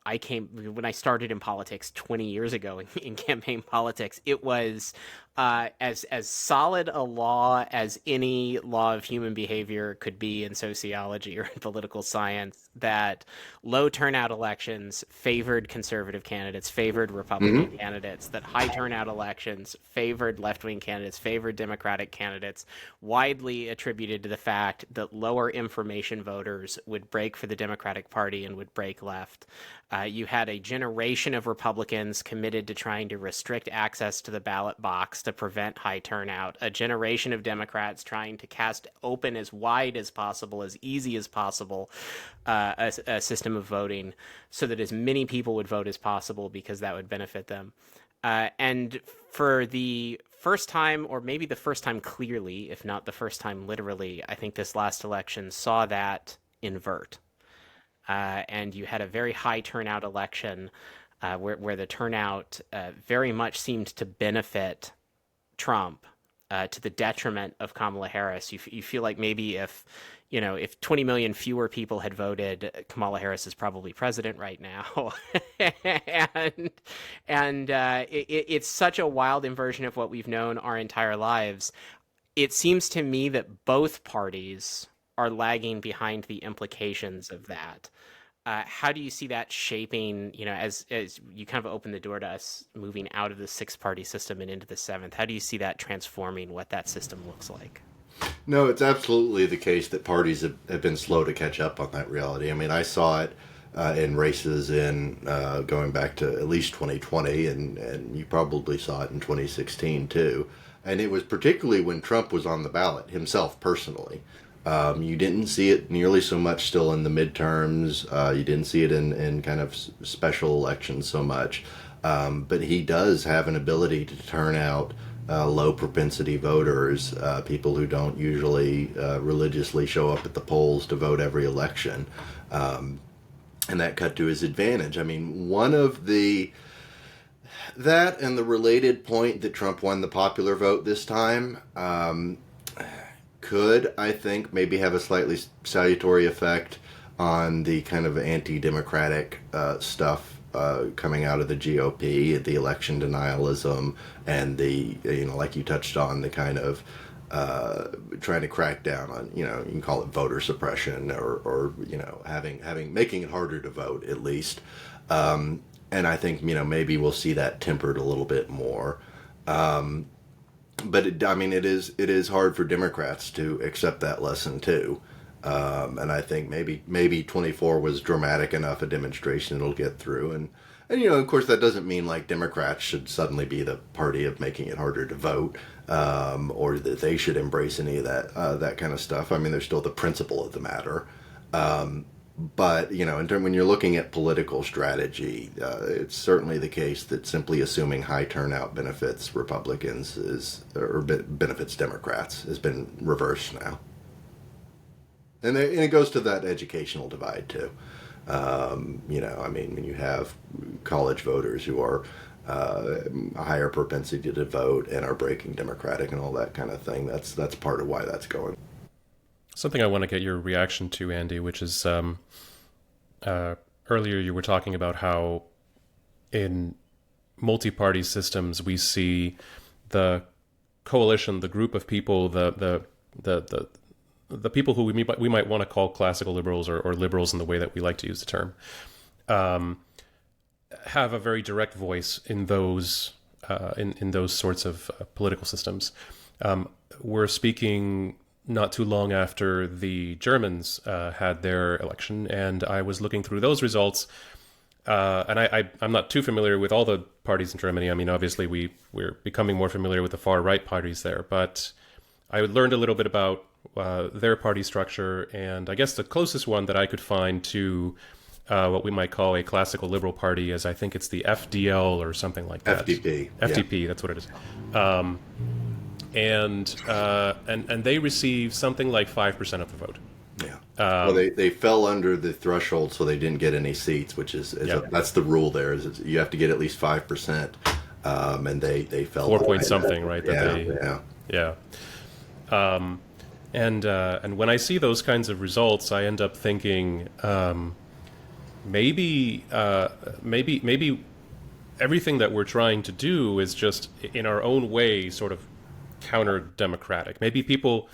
Speaker 2: when I started in politics 20 years ago in campaign politics, it was as solid a law as any law of human behavior could be in sociology or in political science, that low turnout elections favored conservative candidates, favored Republican candidates, that high turnout elections favored left-wing candidates, favored Democratic candidates, widely attributed to the fact that lower information voters would break for the Democratic Party and would break left. You had a generation of Republicans committed to trying to restrict access to the ballot box to prevent high turnout, a generation of Democrats trying to cast open as wide as possible, as easy as possible, a system of voting so that as many people would vote as possible because that would benefit them. And for the first time, or maybe the first time clearly, if not the first time literally, I think this last election saw that invert. And you had a very high turnout election where the turnout very much seemed to benefit Trump to the detriment of Kamala Harris. You feel like maybe if 20 million fewer people had voted, Kamala Harris is probably president right now. and it's such a wild inversion of what we've known our entire lives. It seems to me that both parties are lagging behind the implications of that. How do you see that shaping, as you kind of open the door to us moving out of the six-party system and into the seventh? How do you see that transforming what that system looks like?
Speaker 3: No, it's absolutely the case that parties have been slow to catch up on that reality. I mean, I saw it in races in going back to at least 2020, and you probably saw it in 2016 too. And it was particularly when Trump was on the ballot himself personally. You didn't see it nearly so much still in the midterms. You didn't see it in kind of special elections so much. But he does have an ability to turn out low propensity voters, people who don't usually religiously show up at the polls to vote every election. And that cut to his advantage. I mean, that and the related point that Trump won the popular vote this time could, I think, maybe have a slightly salutary effect on the kind of anti-democratic stuff coming out of the GOP, the election denialism, and the, like you touched on, the kind of trying to crack down on, you can call it voter suppression or making it harder to vote at least. And I think, maybe we'll see that tempered a little bit more. But it is hard for Democrats to accept that lesson too. And I think maybe 24 was dramatic enough a demonstration it'll get through. And of course, that doesn't mean like Democrats should suddenly be the party of making it harder to vote, or that they should embrace any of that kind of stuff. I mean, there's still the principle of the matter. But, when you're looking at political strategy, it's certainly the case that simply assuming high turnout benefits Republicans or benefits Democrats has been reversed now. And it goes to that educational divide, too. When you have college voters who are a higher propensity to vote and are breaking Democratic and all that kind of thing, that's part of why that's going.
Speaker 1: Something I want to get your reaction to, Andy, which is earlier you were talking about how in multi-party systems we see the coalition, the group of people, the people who we might want to call classical liberals or liberals in the way that we like to use the term, have a very direct voice in those in those sorts of political systems. We're speaking not too long after the Germans had their election, and I was looking through those results, and I'm not too familiar with all the parties in Germany. I mean, obviously we're becoming more familiar with the far-right parties there, but I learned a little bit about their party structure, and I guess the closest one that I could find to what we might call a classical liberal party is, I think it's the FDL or something like that.
Speaker 3: FDP.
Speaker 1: FDP, yeah. That's what it is. And they received something like 5% of the vote.
Speaker 3: Yeah. Well, they fell under the threshold, so they didn't get any seats, which that's the rule there. Is you have to get at least 5%, and they fell
Speaker 1: 4 point something, right?
Speaker 3: Yeah.
Speaker 1: And when I see those kinds of results, I end up thinking, maybe everything that we're trying to do is just in our own way sort of counter democratic. Maybe people,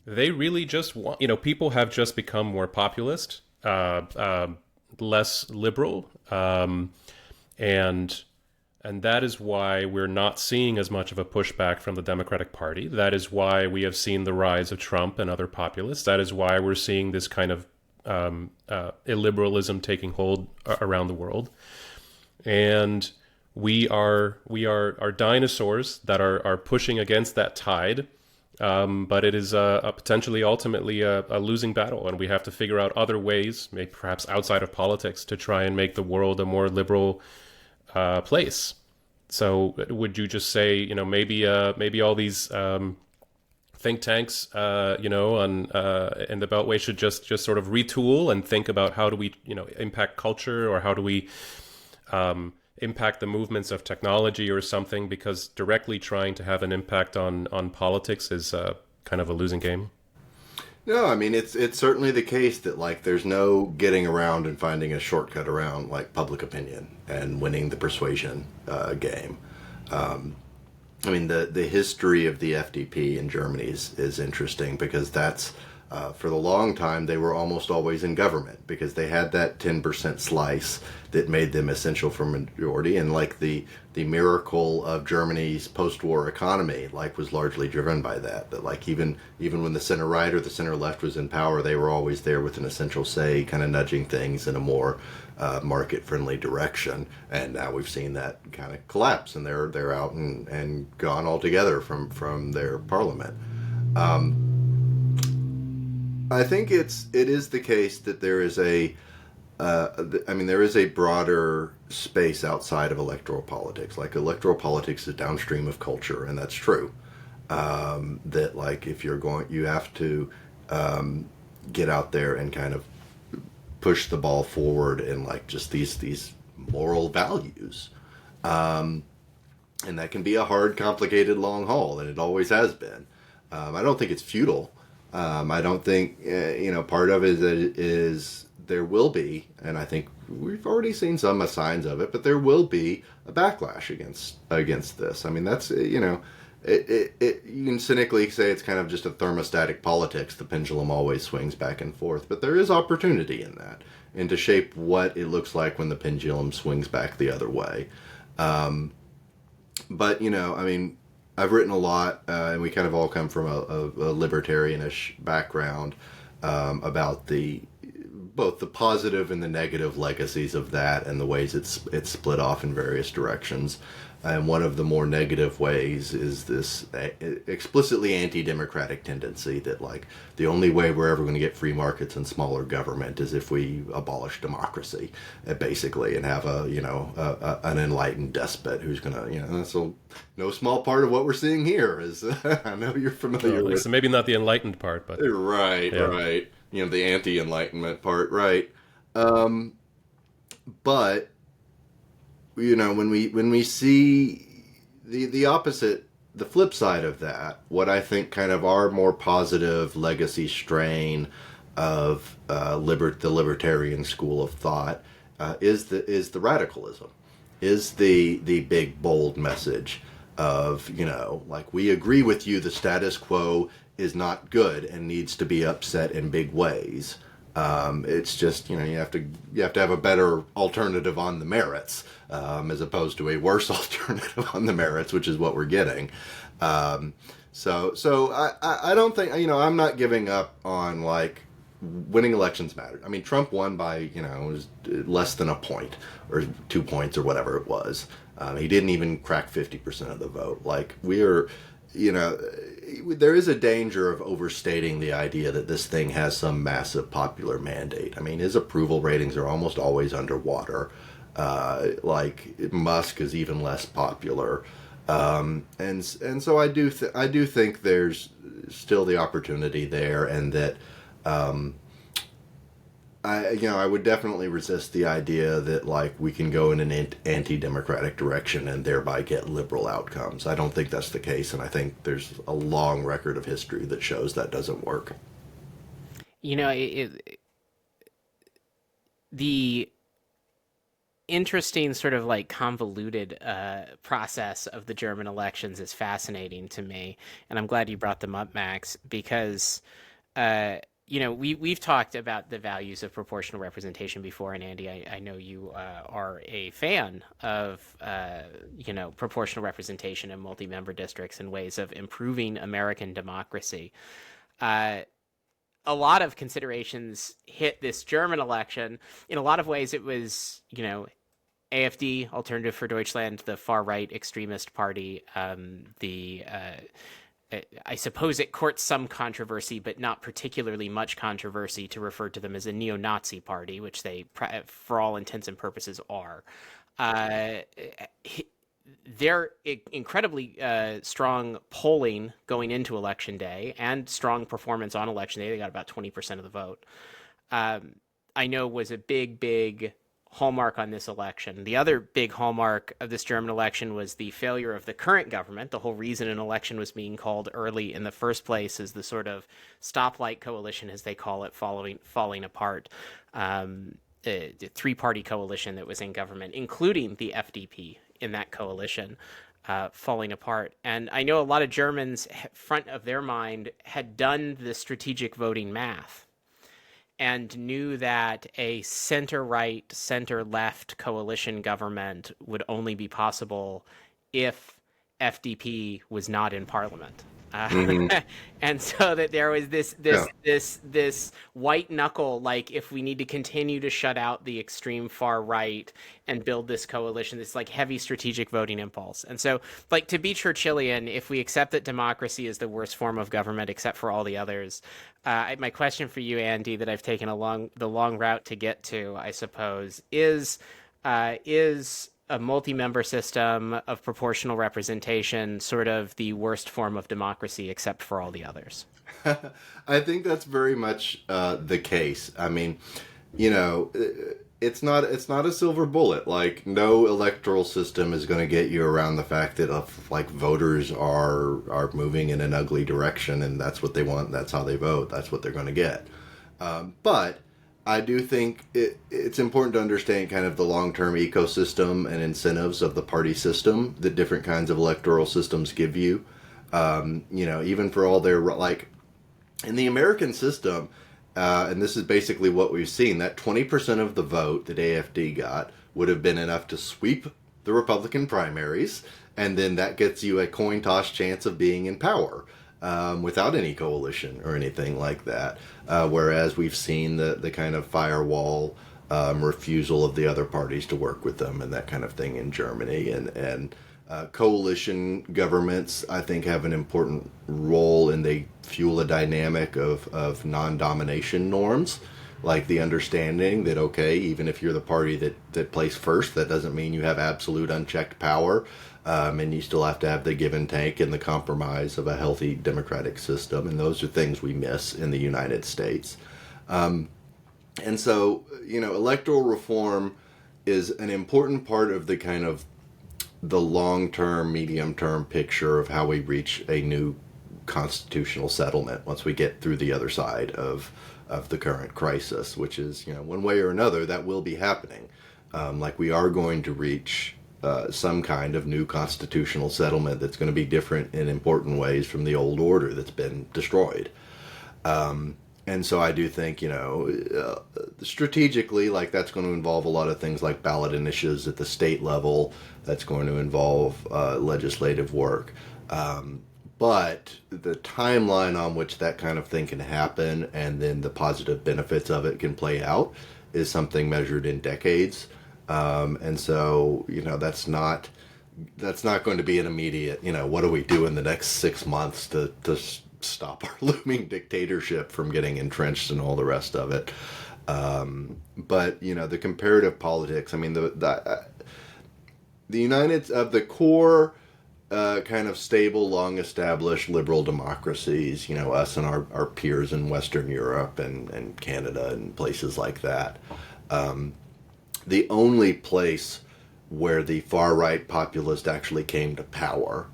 Speaker 1: they really just want, people have just become more populist, less liberal, and that is why we're not seeing as much of a pushback from the Democratic Party. That is why we have seen the rise of Trump and other populists. That is why we're seeing this kind of illiberalism taking hold around the world. And we are dinosaurs that are pushing against that tide. But it is a potentially ultimately a losing battle, and we have to figure out other ways, maybe perhaps outside of politics, to try and make the world a more liberal place. So would you just say, maybe all these think tanks, on in the Beltway should just sort of retool and think about how do we, impact culture, or how do we impact the movements of technology or something, because directly trying to have an impact on politics is kind of a losing game?
Speaker 3: No, I mean, it's certainly the case that, like, there's no getting around and finding a shortcut around, like, public opinion and winning the persuasion game. I mean, the history of the FDP in Germany is interesting, because that's, for the long time, they were almost always in government, because they had that 10% slice that made them essential for majority. And, like, the miracle of Germany's post-war economy, like, was largely driven by that. That, like, even when the center right or the center left was in power, they were always there with an essential say, kind of nudging things in a more market-friendly direction. And now we've seen that kind of collapse, and they're out and gone altogether from their parliament. I think it is the case that there is there is a broader space outside of electoral politics. Like, electoral politics is downstream of culture, and that's true. That, like, if you're going, you have to get out there and kind of push the ball forward in, like, just these moral values. And that can be a hard, complicated, long haul, and it always has been. I don't think it's futile. I don't think, part of it is there will be, and I think we've already seen some signs of it, but there will be a backlash against this. I mean, that's, you can cynically say it's kind of just a thermostatic politics. The pendulum always swings back and forth, but there is opportunity in that, and to shape what it looks like when the pendulum swings back the other way. But, I mean, I've written a lot, and we kind of all come from a libertarianish background, about both the positive and the negative legacies of that, and the ways it's split off in various directions. And one of the more negative ways is this explicitly anti-democratic tendency that, like, the only way we're ever going to get free markets and smaller government is if we abolish democracy, basically, and have an enlightened despot who's going to, that's no small part of what we're seeing here. Is I know you're familiar with.
Speaker 1: So maybe not the enlightened part, but
Speaker 3: right, yeah. Right. The anti-enlightenment part, right? But when we see the opposite, the flip side of that, what I think kind of our more positive legacy strain of the libertarian school of thought is the radicalism, is the big bold message of, like, we agree with you, the status quo is not good and needs to be upset in big ways. It's just, you have to have a better alternative on the merits, as opposed to a worse alternative on the merits, which is what we're getting. So I don't think, I'm not giving up on, like, winning elections matters. I mean, Trump won by, it was less than a point or 2 points or whatever it was. He didn't even crack 50% of the vote. Like, we're, there is a danger of overstating the idea that this thing has some massive popular mandate. I mean, his approval ratings are almost always underwater. Like, Musk is even less popular. And so I do think there's still the opportunity there, and that, I would definitely resist the idea that, like, we can go in an anti-democratic direction and thereby get liberal outcomes. I don't think that's the case, and I think there's a long record of history that shows that doesn't work.
Speaker 2: The interesting sort of like convoluted process of the German elections is fascinating to me, and I'm glad you brought them up, Max, because we've talked about the values of proportional representation before, and Andy, I know you are a fan of proportional representation in multi-member districts and ways of improving American democracy. A lot of considerations hit this German election. In a lot of ways, it was, AfD, Alternative for Deutschland, the far-right extremist party. I suppose it courts some controversy, but not particularly much controversy to refer to them as a neo-Nazi party, which they, for all intents and purposes, are. Their incredibly strong polling going into Election Day and strong performance on Election Day, they got about 20% of the vote, I know was a big hallmark on this election. The other big hallmark of this German election was the failure of the current government. The whole reason an election was being called early in the first place is the sort of stoplight coalition, as they call it, falling apart. The three-party coalition that was in government, including the FDP in that coalition, falling apart. And I know a lot of Germans, front of their mind, had done the strategic voting math and knew that a center-right, center-left coalition government would only be possible if FDP was not in parliament. And so that there was this white knuckle, like, if we need to continue to shut out the extreme far right and build this coalition, this like heavy strategic voting impulse. And so, like, to be Churchillian, if we accept that democracy is the worst form of government except for all the others, my question for you, Andy, that I've taken the long route to get to, I suppose, is a multi-member system of proportional representation sort of the worst form of democracy except for all the others?
Speaker 3: I think that's very much the case. I mean, it's not a silver bullet. Like, no electoral system is going to get you around the fact that voters are moving in an ugly direction, and that's what they want. That's how they vote. That's what they're going to get. But I do think it's important to understand kind of the long-term ecosystem and incentives of the party system that different kinds of electoral systems give you. Even for all their, like, in the American system, and this is basically what we've seen, that 20% of the vote that AfD got would have been enough to sweep the Republican primaries, and then that gets you a coin toss chance of being in power. Without any coalition or anything like that. Whereas we've seen the kind of firewall refusal of the other parties to work with them and that kind of thing in Germany. And coalition governments, I think, have an important role, and they fuel a dynamic of non-domination norms, like the understanding that, okay, even if you're the party that placed first, that doesn't mean you have absolute unchecked power. And you still have to have the give and take and the compromise of a healthy democratic system. And those are things we miss in the United States. And so, electoral reform is an important part of the kind of the long-term, medium-term picture of how we reach a new constitutional settlement once we get through the other side of the current crisis, which is, one way or another, that will be happening. We are going to reach some kind of new constitutional settlement that's going to be different in important ways from the old order that's been destroyed. And so I do think, strategically, that's going to involve a lot of things like ballot initiatives at the state level. That's going to involve legislative work. But the timeline on which that kind of thing can happen and then the positive benefits of it can play out is something measured in decades. And so, that's not going to be an immediate, what do we do in the next 6 months to stop our looming dictatorship from getting entrenched and all the rest of it. But, the comparative politics, I mean, the core kind of stable, long-established liberal democracies, us and our peers in Western Europe and Canada and places like that, the only place where the far-right populist actually came to power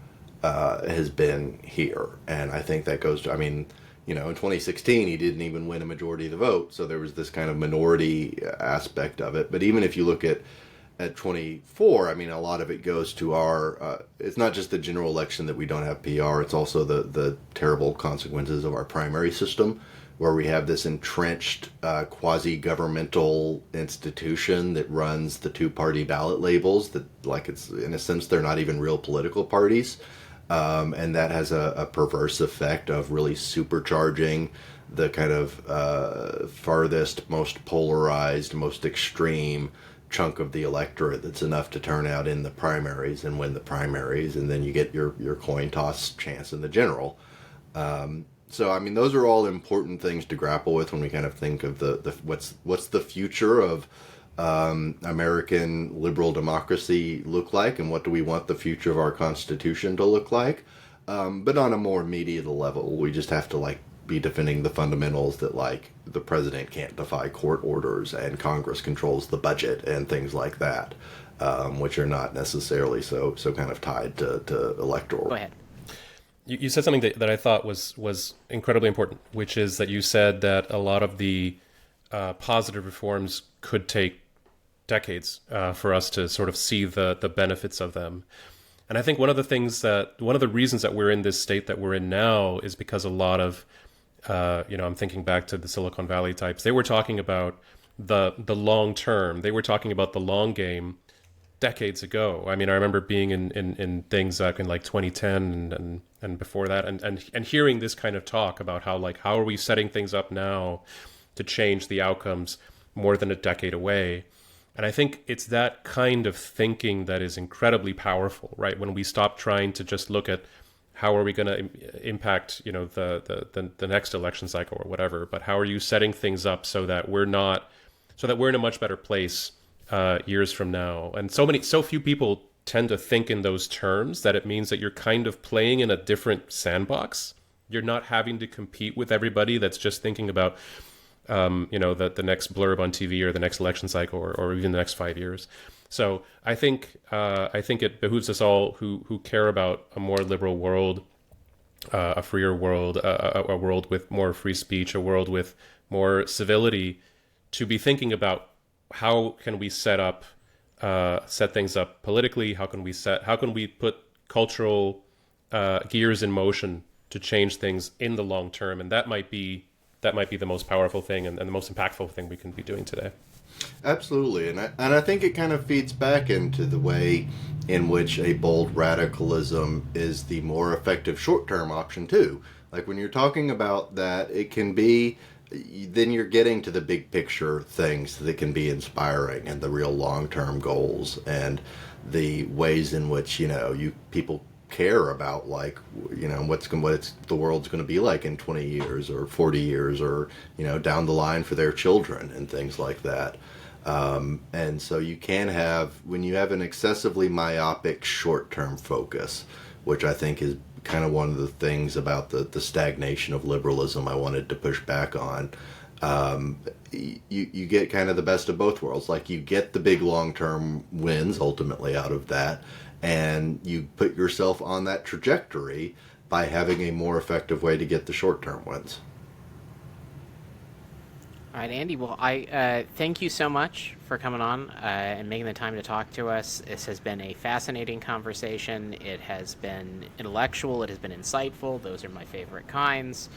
Speaker 3: has been here. And I think that goes to, in 2016, he didn't even win a majority of the vote, so there was this kind of minority aspect of it. But even if you look at at 24, I mean, a lot of it goes to our, it's not just the general election that we don't have PR, it's also the terrible consequences of our primary system, where we have this entrenched quasi-governmental institution that runs the two-party ballot labels that, like, it's, in a sense, they're not even real political parties. And that has a perverse effect of really supercharging the kind of farthest, most polarized, most extreme chunk of the electorate that's enough to turn out in the primaries and win the primaries, and then you get your coin toss chance in the general. So, I mean, those are all important things to grapple with when we kind of think of the what's the future of American liberal democracy look like, and what do we want the future of our Constitution to look like. But on a more immediate level, we just have to, like, be defending the fundamentals that, like, the president can't defy court orders and Congress controls the budget and things like that, which are not necessarily so kind of tied to electoral.
Speaker 2: Go ahead.
Speaker 1: You said something that I thought was incredibly important, which is that you said that a lot of the positive reforms could take decades for us to sort of see the benefits of them. And I think one of the reasons that we're in this state that we're in now is because a lot of, I'm thinking back to the Silicon Valley types. They were talking about the long term. They were talking about the long game decades ago. I mean, I remember being in things back in like 2010 and before that, and hearing this kind of talk about how are we setting things up now to change the outcomes more than a decade away. And I think it's that kind of thinking that is incredibly powerful, right? When we stop trying to just look at how are we going to impact, the next election cycle or whatever, but how are you setting things up so that we're in a much better place years from now. And so few people tend to think in those terms that it means that you're kind of playing in a different sandbox. You're not having to compete with everybody that's just thinking about the next blurb on TV or the next election cycle or even the next 5 years. So I think it behooves us all who care about a more liberal world, a freer world, a world with more free speech, a world with more civility, to be thinking about how can we set things up politically. How can we put cultural gears in motion to change things in the long term, and that might be the most powerful thing and the most impactful thing we can be doing today.
Speaker 3: Absolutely, and I think it kind of feeds back into the way in which a bold radicalism is the more effective short-term option too. Like when you're talking about that, it can be, then you're getting to the big picture things that can be inspiring and the real long-term goals and the ways in which people care about, like, what the world's going to be like in 20 years or 40 years or down the line for their children and things like that. And so you can have, when you have an excessively myopic short-term focus, which I think is kind of one of the things about the stagnation of liberalism I wanted to push back on, you get kind of the best of both worlds. Like, you get the big long-term wins ultimately out of that, and you put yourself on that trajectory by having a more effective way to get the short-term wins.
Speaker 2: All right, Andy. Well, I thank you so much for coming on and making the time to talk to us. This has been a fascinating conversation. It has been intellectual. It has been insightful. Those are my favorite kinds.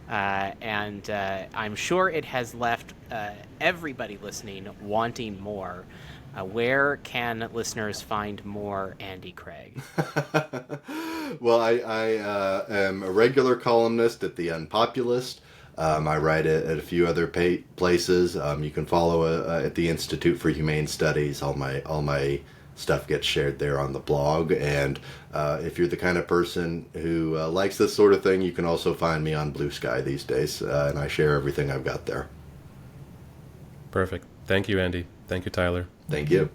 Speaker 2: And I'm sure it has left everybody listening wanting more. Where can listeners find more Andy Craig?
Speaker 3: Well, I am a regular columnist at the Unpopulist. I write at a few other places. You can follow at the Institute for Humane Studies. All my stuff gets shared there on the blog. And if you're the kind of person who likes this sort of thing, you can also find me on Blue Sky these days. And I share everything I've got there.
Speaker 1: Perfect. Thank you, Andy. Thank you, Tyler.
Speaker 3: Thank you.